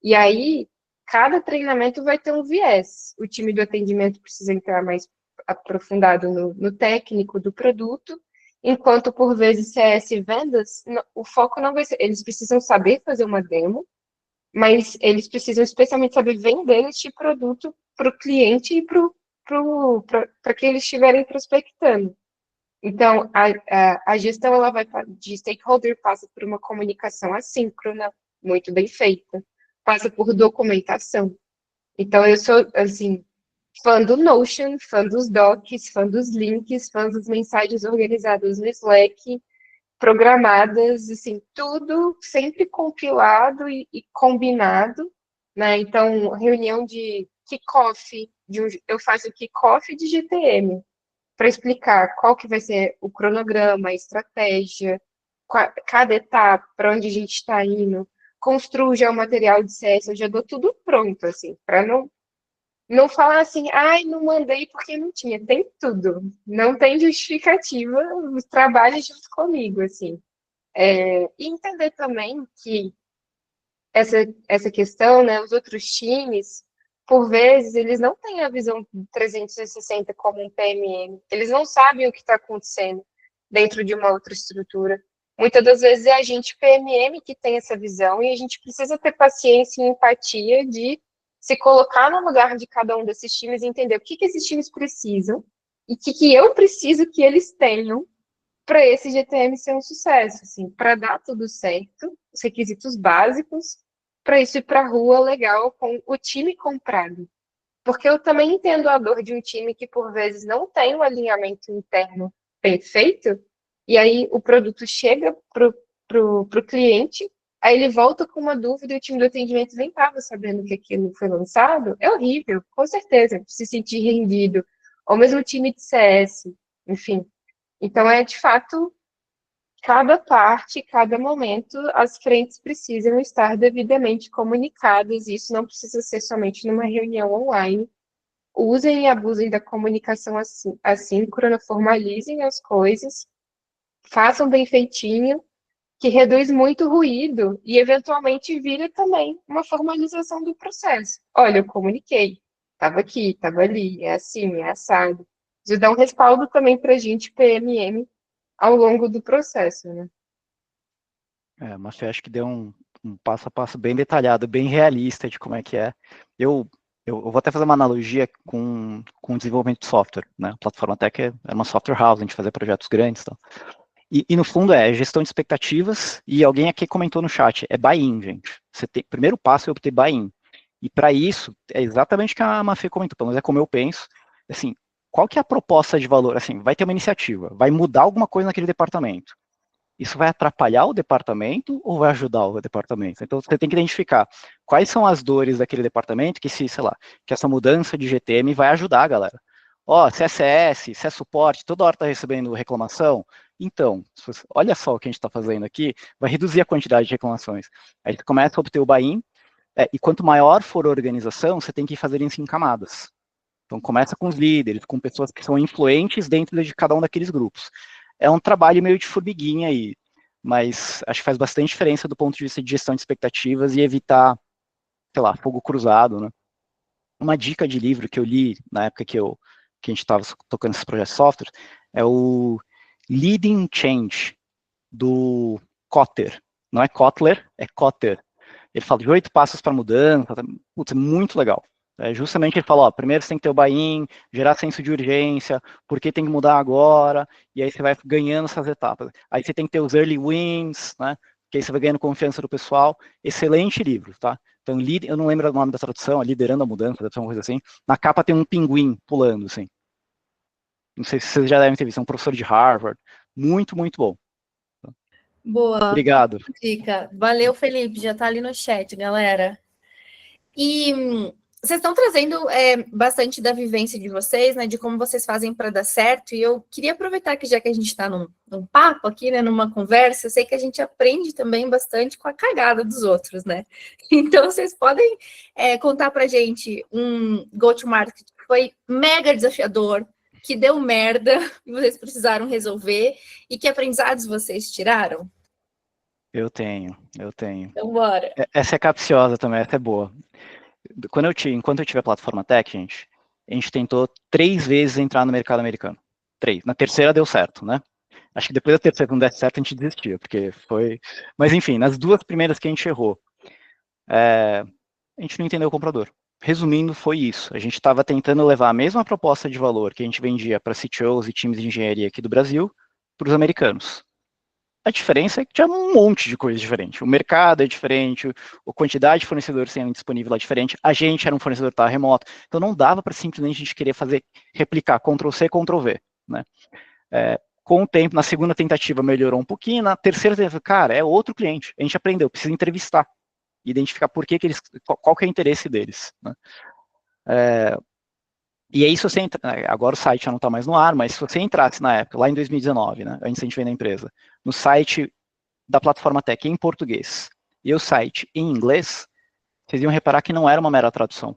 S5: E aí, cada treinamento vai ter um viés. O time do atendimento precisa entrar mais aprofundado no técnico do produto, enquanto, por vezes, CS e vendas, o foco não vai ser... Eles precisam saber fazer uma demo, mas eles precisam especialmente saber vender este produto para o cliente e para que eles estiverem prospectando. Então, a gestão de stakeholder passa por uma comunicação assíncrona, muito bem feita, passa por documentação. Então, eu sou, assim, fã do Notion, fã dos docs, fã dos links, fã das mensagens organizadas no Slack, programadas, assim, tudo sempre compilado e combinado, né? Então, reunião de kickoff, eu faço kickoff de GTM, para explicar qual que vai ser o cronograma, a estratégia, cada etapa, para onde a gente está indo, construo já o material de CS, eu já dou tudo pronto, assim, para não falar assim, ai, não mandei porque não tinha, tem tudo, não tem justificativa, trabalhe junto comigo, assim. E entender também que essa questão, né, os outros times, por vezes, eles não têm a visão 360 como um PMM, eles não sabem o que está acontecendo dentro de uma outra estrutura. Muitas das vezes é a gente, PMM, que tem essa visão, e a gente precisa ter paciência e empatia de se colocar no lugar de cada um desses times e entender o que esses times precisam e o que eu preciso que eles tenham para esse GTM ser um sucesso, assim, para dar tudo certo, os requisitos básicos, para isso ir para a rua legal com o time comprado. Porque eu também entendo a dor de um time que, por vezes, não tem um alinhamento interno perfeito, e aí o produto chega pro cliente, aí ele volta com uma dúvida e o time do atendimento nem estava sabendo que aquilo foi lançado, é horrível, com certeza, se sentir rendido. Ou mesmo o time de CS, enfim. Então, de fato, cada parte, cada momento, as frentes precisam estar devidamente comunicadas, e isso não precisa ser somente numa reunião online. Usem e abusem da comunicação assíncrona, formalizem as coisas, façam bem feitinho, que reduz muito ruído e, eventualmente, vira também uma formalização do processo. Olha, eu comuniquei, estava aqui, estava ali, é assim, é assado. Isso dá um respaldo também para a gente, PMM, ao longo do processo, né?
S4: Mas eu acho que deu um passo a passo bem detalhado, bem realista de como é que é. Eu vou até fazer uma analogia com o desenvolvimento de software, né? A Plataforma Tech é uma software house, a gente fazia projetos grandes e tal. E no fundo gestão de expectativas, e alguém aqui comentou no chat, é buy-in, gente. Primeiro passo é obter buy-in. E para isso, é exatamente o que a Mafê comentou, pelo menos é como eu penso, assim, qual que é a proposta de valor? Assim, vai ter uma iniciativa, vai mudar alguma coisa naquele departamento. Isso vai atrapalhar o departamento ou vai ajudar o departamento? Então, você tem que identificar quais são as dores daquele departamento que, sei lá, que essa mudança de GTM vai ajudar a galera. CSS, se é suporte, toda hora está recebendo reclamação. Então, olha só o que a gente está fazendo aqui, vai reduzir a quantidade de reclamações. Aí você começa a obter o buy-in, e quanto maior for a organização, você tem que fazer isso em camadas. Então, começa com os líderes, com pessoas que são influentes dentro de cada um daqueles grupos. É um trabalho meio de formiguinha aí, mas acho que faz bastante diferença do ponto de vista de gestão de expectativas e evitar, sei lá, fogo cruzado, né? Uma dica de livro que eu li na época que a gente estava tocando esses projetos de software é o Leading Change, do Kotter. Não é Kotler, é Kotter. Ele fala de 8 passos para mudança, putz, é muito legal. Justamente ele fala, primeiro você tem que ter o buy-in, gerar senso de urgência, porque tem que mudar agora, e aí você vai ganhando essas etapas. Aí você tem que ter os early wins, né? Que aí você vai ganhando confiança do pessoal. Excelente livro, tá? Então, eu não lembro o nome da tradução, Liderando a Mudança, deve ser uma coisa assim. Na capa tem um pinguim pulando, assim. Não sei se vocês já devem ter visto, é um professor de Harvard. Muito, muito bom.
S1: Boa.
S4: Obrigado.
S1: Dica. Valeu, Felipe. Já está ali no chat, galera. E vocês estão trazendo bastante da vivência de vocês, né? De como vocês fazem para dar certo. E eu queria aproveitar que já que a gente está num papo aqui, né? Numa conversa, eu sei que a gente aprende também bastante com a cagada dos outros, né? Então, vocês podem contar para a gente um go-to-market que foi mega desafiador, que deu merda e vocês precisaram resolver, e que aprendizados vocês tiraram?
S4: Eu tenho.
S1: Então, bora.
S4: Essa é capciosa também, essa é boa. Enquanto eu tive a Plataforma Tech, gente, a gente tentou 3 vezes entrar no mercado americano. 3. Na terceira deu certo, né? Acho que depois da terceira não der certo, a gente desistia, porque foi... Mas, enfim, nas 2 primeiras que a gente errou, a gente não entendeu o comprador. Resumindo, foi isso. A gente estava tentando levar a mesma proposta de valor que a gente vendia para CTOs e times de engenharia aqui do Brasil para os americanos. A diferença é que tinha um monte de coisa diferente. O mercado é diferente, a quantidade de fornecedores sendo disponível é diferente, a gente era um fornecedor que estava remoto, então não dava para simplesmente a gente querer replicar Ctrl+C, Ctrl+V, né? Com o tempo, na segunda tentativa melhorou um pouquinho, na terceira tentativa, cara, é outro cliente, a gente aprendeu, precisa entrevistar, identificar qual que é o interesse deles, né? E aí, se você agora o site já não está mais no ar, mas se você entrasse na época, lá em 2019, né, antes de a gente vender a empresa, no site da Plataforma Tech em português e o site em inglês, vocês iam reparar que não era uma mera tradução.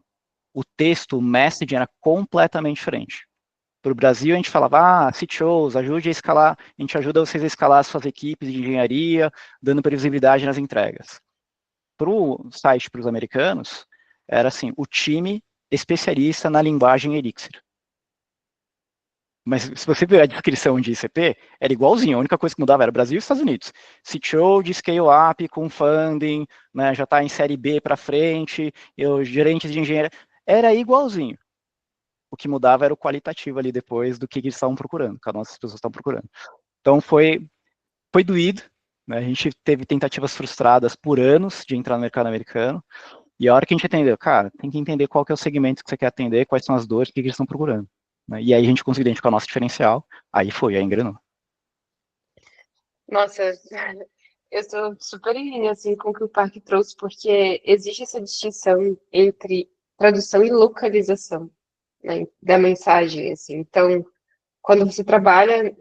S4: O texto, o messaging era completamente diferente. Para o Brasil, a gente falava, CTOs, ajude a escalar, a gente ajuda vocês a escalar as suas equipes de engenharia, dando previsibilidade nas entregas. Para o site, para os americanos, era assim, o time especialista na linguagem Elixir. Mas se você ver a descrição de ICP, era igualzinho, a única coisa que mudava era Brasil e Estados Unidos. CTO de scale-up com funding, né, já está em série B para frente, gerentes de engenharia, era igualzinho. O que mudava era o qualitativo ali depois do que eles estavam procurando, cada uma das pessoas estavam procurando. Então foi doído, né, a gente teve tentativas frustradas por anos de entrar no mercado americano, e a hora que a gente entendeu, cara, tem que entender qual que é o segmento que você quer atender, quais são as dores, o que eles estão procurando. E aí a gente conseguiu identificar o nosso diferencial, aí engrenou.
S5: Nossa, eu estou super em linha assim, com o que o Parque trouxe, porque existe essa distinção entre tradução e localização, né, da mensagem. Assim. Então, quando você trabalha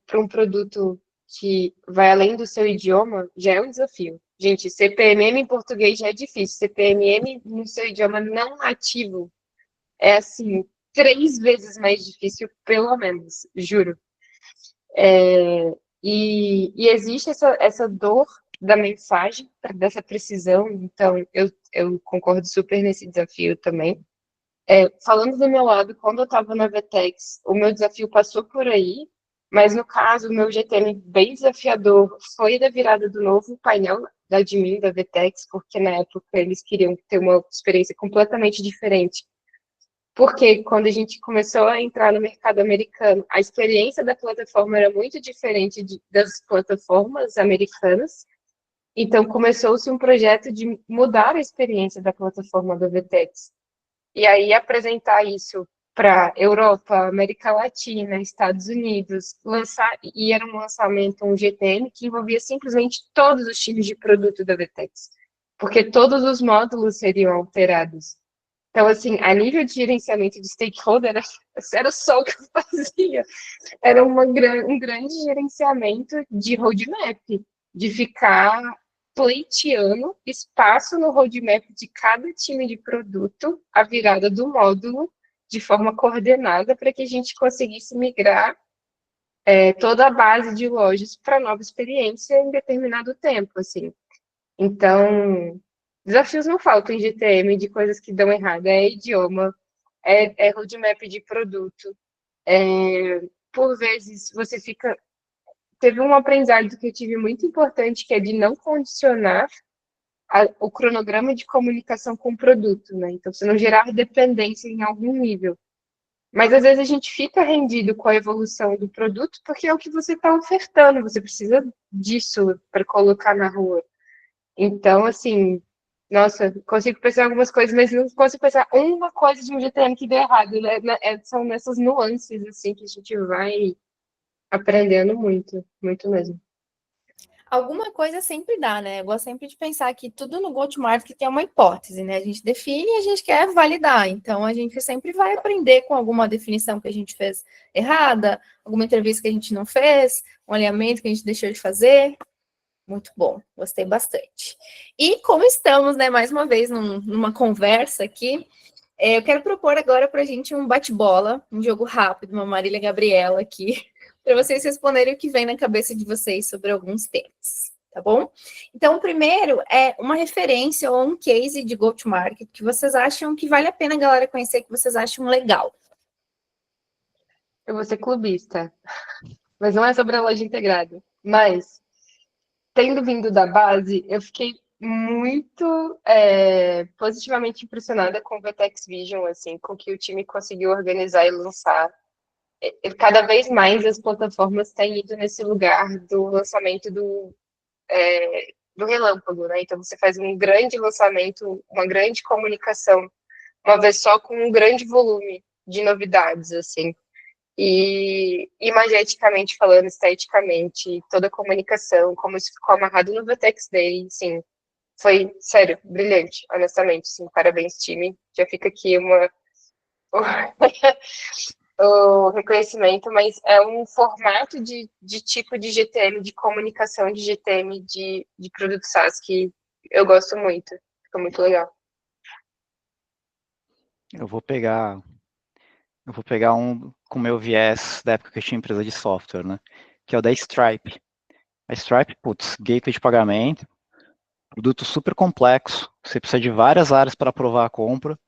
S5: para um produto que vai além do seu idioma, já é um desafio. Gente, CPMM em português já é difícil, CPMM no seu idioma não nativo é assim, 3 vezes mais difícil, pelo menos, juro. E existe essa dor da mensagem, dessa precisão, então eu concordo super nesse desafio também. Falando do meu lado, quando eu estava na Vetex, o meu desafio passou por aí, mas no caso, o meu GTM bem desafiador foi da virada do novo painel da admin da Vetex, porque na época eles queriam ter uma experiência completamente diferente. Porque quando a gente começou a entrar no mercado americano, a experiência da plataforma era muito diferente das plataformas americanas. Então, começou-se um projeto de mudar a experiência da plataforma da Vetex. E aí, apresentar isso para Europa, América Latina, Estados Unidos, e era um lançamento, um GTM, que envolvia simplesmente todos os times de produto da Vetex. Porque todos os módulos seriam alterados. Então, assim, a nível de gerenciamento de stakeholder, era só o que eu fazia. Era um grande gerenciamento de roadmap, de ficar pleiteando espaço no roadmap de cada time de produto, a virada do módulo, de forma coordenada, para que a gente conseguisse migrar toda a base de lojas para nova experiência em determinado tempo, assim. Então, desafios não faltam em GTM de coisas que dão errado. É idioma, é roadmap de produto. Por vezes, você fica... Teve um aprendizado que eu tive muito importante, que é de não condicionar o cronograma de comunicação com o produto, né? Então, você não gerar dependência em algum nível. Mas, às vezes, a gente fica rendido com a evolução do produto porque é o que você está ofertando. Você precisa disso para colocar na rua. Então, assim, nossa, consigo pensar em algumas coisas, mas não consigo pensar uma coisa de um GTM que deu errado, né? São nessas nuances, assim, que a gente vai aprendendo muito, muito mesmo.
S1: Alguma coisa sempre dá, né? Eu gosto sempre de pensar que tudo no go-to-market é uma hipótese, né? A gente define e a gente quer validar. Então, a gente sempre vai aprender com alguma definição que a gente fez errada, alguma entrevista que a gente não fez, um alinhamento que a gente deixou de fazer. Muito bom, gostei bastante. E como estamos, né, mais uma vez, numa conversa aqui, eu quero propor agora para a gente um bate-bola, um jogo rápido, uma Marília Gabriela aqui, para vocês responderem o que vem na cabeça de vocês sobre alguns temas, tá bom? Então, o primeiro é uma referência ou um case de go-to-market que vocês acham que vale a pena a galera conhecer, que vocês acham legal.
S5: Eu vou ser clubista, mas não é sobre a loja integrada. Mas, tendo vindo da base, eu fiquei muito positivamente impressionada com o Vetex Vision, assim, com que o time conseguiu organizar e lançar. Cada vez mais as plataformas têm ido nesse lugar do lançamento do relâmpago, né? Então você faz um grande lançamento, uma grande comunicação, uma vez só com um grande volume de novidades, assim. E imageticamente falando, esteticamente, toda a comunicação, como isso ficou amarrado no Vetex Day, sim, foi, sério, brilhante, honestamente, sim, parabéns, time. Já fica aqui o reconhecimento, mas é um formato de tipo de GTM, de comunicação de GTM de produto SaaS que eu gosto muito, fica muito legal.
S4: Eu vou pegar um com o meu viés da época que eu tinha empresa de software, né? Que é o da Stripe. A Stripe, putz, gateway de pagamento, produto super complexo, você precisa de várias áreas para aprovar a compra,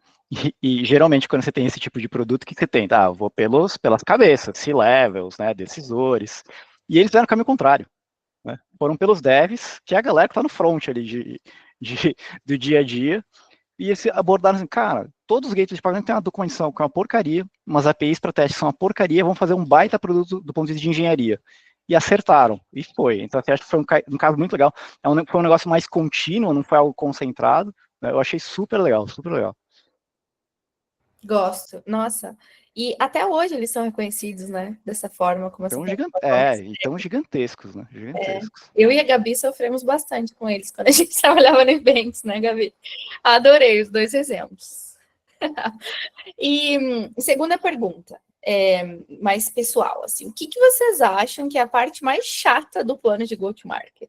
S4: e geralmente quando você tem esse tipo de produto, o que você tem? Tá, eu vou pelas cabeças, C-levels, né, decisores, e eles fizeram o caminho contrário, né? Foram pelos devs, que é a galera que está no front ali do dia a dia, e eles abordaram assim, cara, todos os gateways de pagamento têm uma documentação que é uma porcaria, umas APIs para teste são uma porcaria, vão fazer um baita produto do ponto de vista de engenharia. E acertaram, e foi. Então, assim, acho que foi um caso muito legal. Foi um negócio mais contínuo, não foi algo concentrado. Né? Eu achei super legal, super legal.
S1: Gosto. Nossa, E até hoje eles são reconhecidos, né? Dessa forma, como essa
S4: E tão gigantescos, né? Gigantescos.
S1: Eu e a Gabi sofremos bastante com eles quando a gente trabalhava no eventos, né, Gabi? Adorei os 2 exemplos. E segunda pergunta, mais pessoal, assim, o que vocês acham que é a parte mais chata do plano de go-to-market?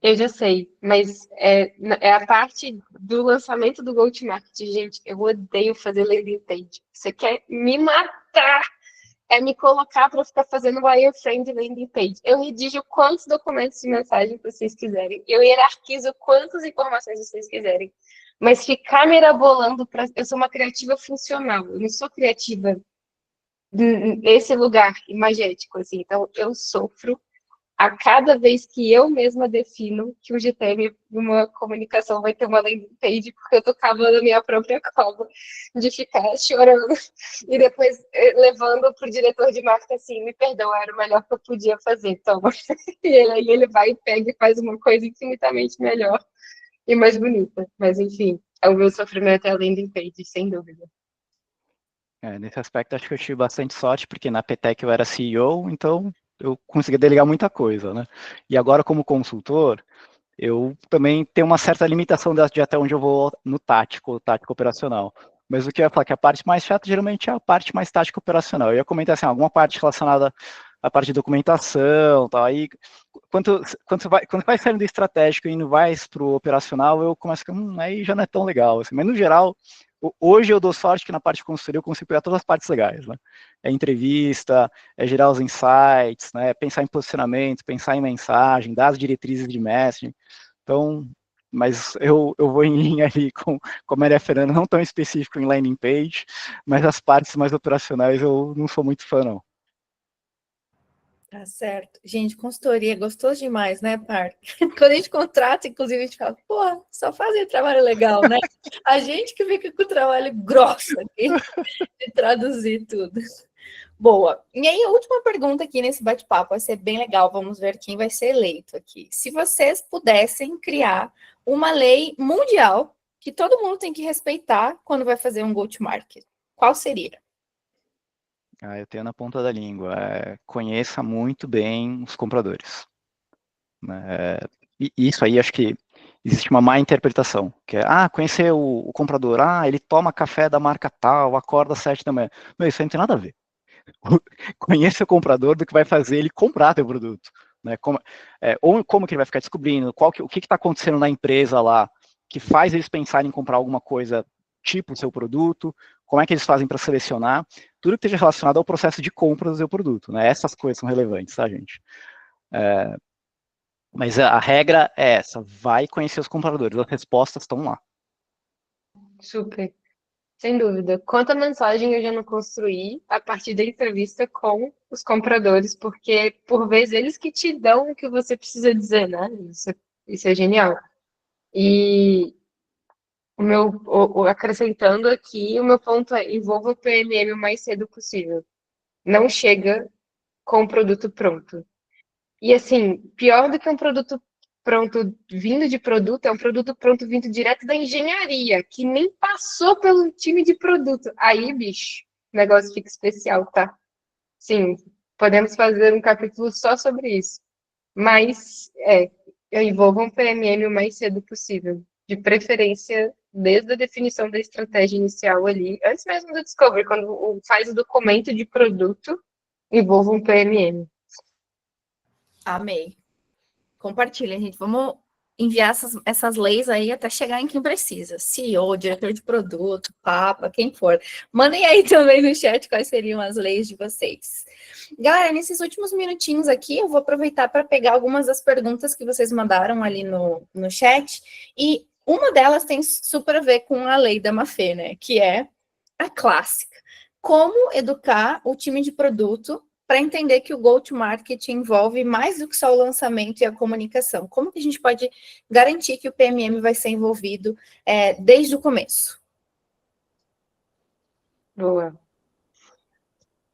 S5: Eu já sei, mas é a parte do lançamento do go-to-market. Gente, eu odeio fazer landing page. Você quer me matar? É me colocar para ficar fazendo wireframe de landing page. Eu redijo quantos documentos de mensagem vocês quiserem. Eu hierarquizo quantas informações vocês quiserem. Mas ficar mirabolando, eu sou uma criativa funcional. Eu não sou criativa nesse lugar imagético, assim. Então, eu sofro a cada vez que eu mesma defino que o GTM, uma comunicação, vai ter uma landing page, porque eu tô cavando a minha própria cova de ficar chorando e depois levando pro diretor de marca assim, me perdoa, era o melhor que eu podia fazer, toma. E aí ele vai e pega e faz uma coisa infinitamente melhor e mais bonita. Mas enfim, o meu sofrimento é a landing page, sem dúvida.
S4: Nesse aspecto, acho que eu tive bastante sorte, porque na Petec eu era CEO, então eu conseguia delegar muita coisa, né? E agora, como consultor, eu também tenho uma certa limitação de até onde eu vou no tático operacional. Mas o que eu ia falar que a parte mais chata, geralmente, é a parte mais tática operacional. Eu ia comentar, assim, alguma parte relacionada à parte de documentação, tal. Aí, quando vai saindo do estratégico e indo mais para o operacional, eu começo a aí já não é tão legal, assim. Mas, no geral, hoje eu dou sorte que na parte de consultoria eu consigo pegar todas as partes legais, né? É entrevista, é gerar os insights, né? Pensar em posicionamento, pensar em mensagem, dar as diretrizes de messaging. Então, mas eu vou em linha ali com a Maria Fernanda, não tão específico em landing page, mas as partes mais operacionais eu não sou muito fã, não.
S1: Tá certo. Gente, consultoria, gostoso demais, né, Par? Quando a gente contrata, inclusive, a gente fala, pô, só fazem trabalho legal, né? A gente que fica com o trabalho grosso aqui, de traduzir tudo. Boa. E aí, a última pergunta aqui nesse bate-papo vai ser bem legal, vamos ver quem vai ser eleito aqui. Se vocês pudessem criar uma lei mundial que todo mundo tem que respeitar quando vai fazer um go-to-market, qual seria?
S4: Eu tenho na ponta da língua. Conheça muito bem os compradores. E isso aí, acho que existe uma má interpretação, que é, conhecer o comprador, ele toma café da marca tal, acorda às 7 da manhã. Não, isso aí não tem nada a ver. Conheça o comprador do que vai fazer ele comprar teu produto. Né? Ou como que ele vai ficar descobrindo, o que está acontecendo na empresa lá, que faz eles pensarem em comprar alguma coisa tipo o seu produto, como é que eles fazem para selecionar, tudo que esteja relacionado ao processo de compra do seu produto. Né? Essas coisas são relevantes, tá, gente? Mas a regra é essa, vai conhecer os compradores, as respostas estão lá.
S5: Super. Sem dúvida. Quanta mensagem eu já não construí a partir da entrevista com os compradores, porque, por vezes, eles que te dão o que você precisa dizer, né? Isso é genial. E acrescentando aqui, o meu ponto é, envolva o PMM o mais cedo possível. Não chega com o produto pronto. E, assim, pior do que um produto pronto vindo de produto, é um produto pronto vindo direto da engenharia, que nem passou pelo time de produto. Aí, bicho, o negócio fica especial, tá? Sim, podemos fazer um capítulo só sobre isso. Mas, eu envolvo um PMM o mais cedo possível. De preferência, desde a definição da estratégia inicial ali, antes mesmo do discovery, quando faz o documento de produto, envolvo um PMM.
S1: Amei. Compartilha, gente. Vamos enviar essas leis aí até chegar em quem precisa. CEO, diretor de produto, papa, quem for. Mandem aí também no chat quais seriam as leis de vocês. Galera, nesses últimos minutinhos aqui, eu vou aproveitar para pegar algumas das perguntas que vocês mandaram ali no chat. E uma delas tem super a ver com a lei da Mafê, né? Que é a clássica. Como educar o time de produto para entender que o go-to-market envolve mais do que só o lançamento e a comunicação. Como que a gente pode garantir que o PMM vai ser envolvido desde o começo?
S5: Boa.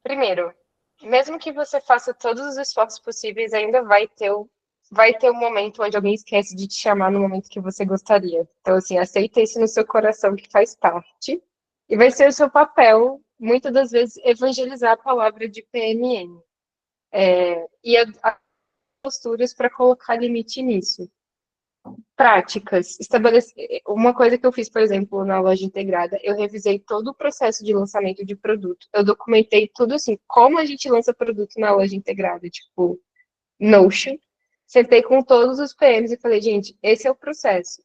S5: Primeiro, mesmo que você faça todos os esforços possíveis, ainda vai ter um momento onde alguém esquece de te chamar no momento que você gostaria. Então, assim, aceita isso no seu coração que faz parte. E vai ser o seu papel muitas das vezes, evangelizar a palavra de PMM. E as posturas para colocar limite nisso. Práticas. Uma coisa que eu fiz, por exemplo, na loja integrada, eu revisei todo o processo de lançamento de produto. Eu documentei tudo assim, como a gente lança produto na loja integrada, tipo, Notion. Sentei com todos os PMs e falei, gente, esse é o processo.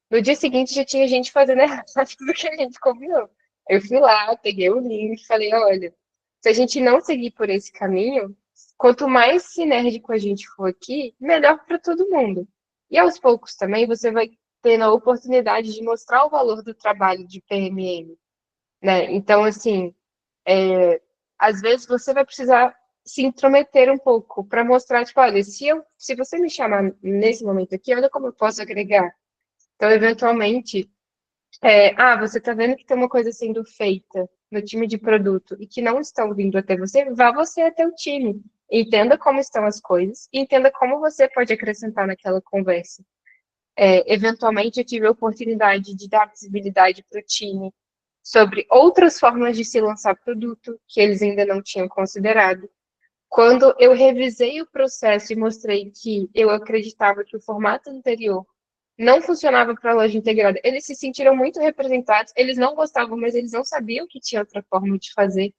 S5: No dia seguinte já tinha gente fazendo errado do que a gente combinou. Eu fui lá, peguei o link e falei, olha, se a gente não seguir por esse caminho, quanto mais sinérgico a gente for aqui, melhor para todo mundo. E aos poucos também você vai tendo a oportunidade de mostrar o valor do trabalho de PMM, né? Então, assim, às vezes você vai precisar se intrometer um pouco para mostrar, tipo, olha, se você me chamar nesse momento aqui, olha como eu posso agregar. Então, eventualmente, você está vendo que tem uma coisa sendo feita no time de produto e que não estão vindo até você, vá você até o time. Entenda como estão as coisas e entenda como você pode acrescentar naquela conversa. Eventualmente, eu tive a oportunidade de dar visibilidade para o time sobre outras formas de se lançar produto que eles ainda não tinham considerado. Quando eu revisei o processo e mostrei que eu acreditava que o formato anterior não funcionava para a loja integrada, eles se sentiram muito representados, eles não gostavam, mas eles não sabiam que tinha outra forma de fazer.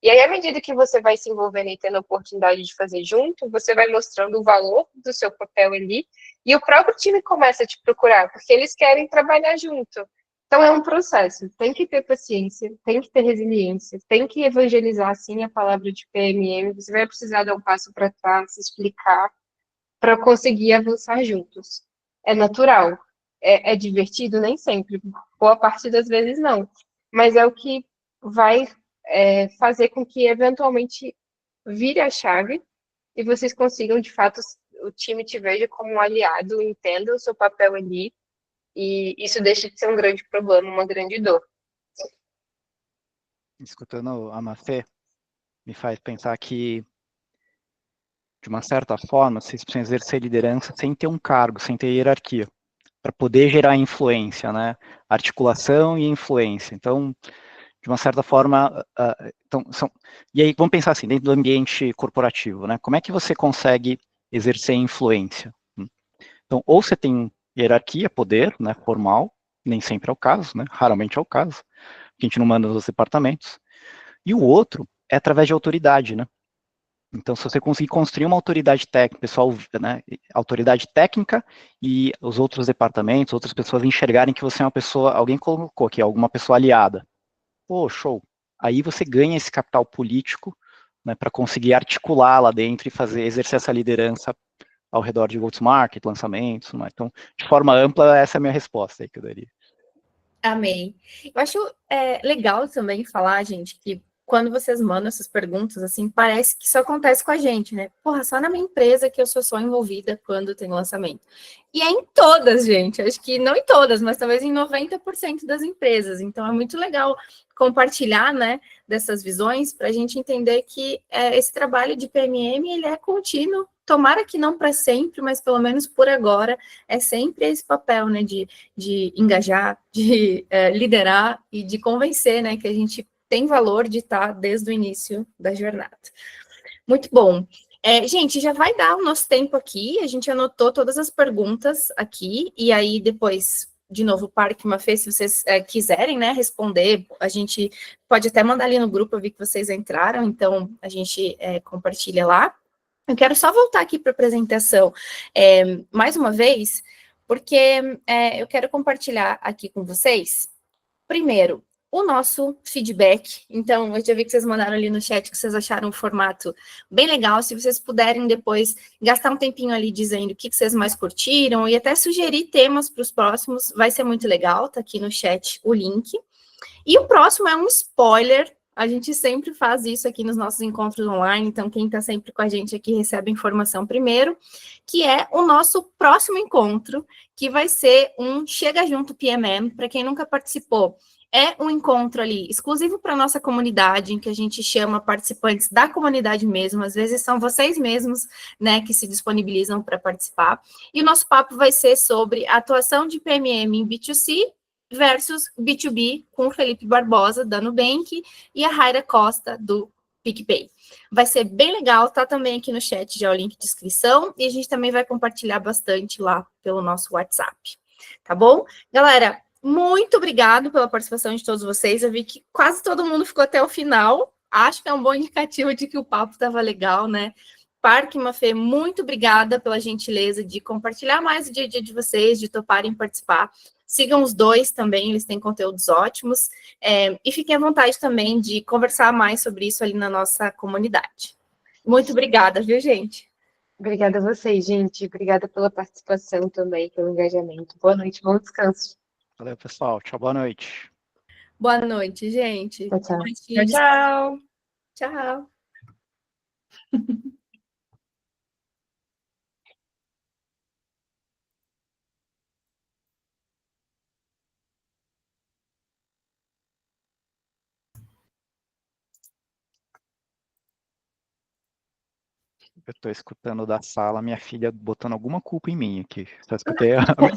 S5: E aí, à medida que você vai se envolvendo e tendo a oportunidade de fazer junto, você vai mostrando o valor do seu papel ali, e o próprio time começa a te procurar, porque eles querem trabalhar junto. Então, é um processo. Tem que ter paciência, tem que ter resiliência, tem que evangelizar, sim, a palavra de PMM. Você vai precisar dar um passo para trás, se explicar, para conseguir avançar juntos. É natural. É divertido? Nem sempre. Boa parte das vezes, não. Mas é o que vai fazer com que, eventualmente, vire a chave e vocês consigam, de fato, o time te veja como um aliado, entenda o seu papel ali, e isso deixa de ser um grande problema, uma grande dor.
S4: Escutando a Mafê, me faz pensar que, de uma certa forma, vocês precisam exercer liderança sem ter um cargo, sem ter hierarquia, para poder gerar influência, né? Articulação e influência. Então, de uma certa forma, e aí vamos pensar assim, dentro do ambiente corporativo, né? Como é que você consegue exercer influência? Então, ou você tem hierarquia, poder, né, formal, nem sempre é o caso, né? Raramente é o caso, que a gente não manda nos departamentos. E o outro é através de autoridade, né? Então, se você conseguir construir uma autoridade técnica, pessoal, né, autoridade técnica e os outros departamentos, outras pessoas enxergarem que você é uma pessoa, alguém colocou aqui, alguma pessoa aliada. Pô, show. Aí você ganha esse capital político, né, para conseguir articular lá dentro e exercer essa liderança ao redor de go-to-market, lançamentos, né? Então, de forma ampla, essa é a minha resposta aí que eu daria.
S1: Amei. Eu acho legal também falar, gente, que quando vocês mandam essas perguntas, assim, parece que isso acontece com a gente, né? Porra, só na minha empresa que eu sou só envolvida quando tem lançamento. E é em todas, gente. Acho que não em todas, mas talvez em 90% das empresas. Então, é muito legal compartilhar, né, dessas visões para a gente entender que esse trabalho de PMM, ele é contínuo. Tomara que não para sempre, mas pelo menos por agora, é sempre esse papel, né, de engajar, de liderar e de convencer, né, que a gente tem valor de estar desde o início da jornada. Muito bom. Gente, já vai dar o nosso tempo aqui, a gente anotou todas as perguntas aqui, e aí depois, de novo, o Parque Mafê, se vocês quiserem, né, responder, a gente pode até mandar ali no grupo, eu vi que vocês entraram, então a gente compartilha lá. Eu quero só voltar aqui para a apresentação, mais uma vez, porque eu quero compartilhar aqui com vocês, primeiro, o nosso feedback. Então, eu já vi que vocês mandaram ali no chat que vocês acharam o formato bem legal. Se vocês puderem depois gastar um tempinho ali dizendo o que vocês mais curtiram e até sugerir temas para os próximos, vai ser muito legal. Tá aqui no chat o link. E o próximo é um spoiler. A gente sempre faz isso aqui nos nossos encontros online, então quem está sempre com a gente aqui recebe a informação primeiro, que é o nosso próximo encontro, que vai ser um Chega Junto PMM. Para quem nunca participou, é um encontro ali exclusivo para a nossa comunidade, em que a gente chama participantes da comunidade mesmo, às vezes são vocês mesmos, né, que se disponibilizam para participar. E o nosso papo vai ser sobre a atuação de PMM em B2C versus B2B com o Felipe Barbosa, da Nubank, e a Raira Costa, do PicPay. Vai ser bem legal, tá também aqui no chat já o link de inscrição, e a gente também vai compartilhar bastante lá pelo nosso WhatsApp, tá bom? Galera, muito obrigado pela participação de todos vocês, eu vi que quase todo mundo ficou até o final, acho que é um bom indicativo de que o papo estava legal, né? Parque Mafê, muito obrigada pela gentileza de compartilhar mais o dia a dia de vocês, de toparem participar. Sigam os dois também, eles têm conteúdos ótimos. E fiquem à vontade também de conversar mais sobre isso ali na nossa comunidade. Muito obrigada, viu, gente?
S5: Obrigada a vocês, gente. Obrigada pela participação também, pelo engajamento. Boa noite, bom descanso.
S4: Valeu, pessoal. Tchau, boa noite.
S1: Boa noite, gente.
S5: Tchau, tchau.
S2: Tchau, tchau.
S1: Tchau.
S4: Eu tô escutando da sala minha filha botando alguma culpa em mim aqui. Só escutei a minha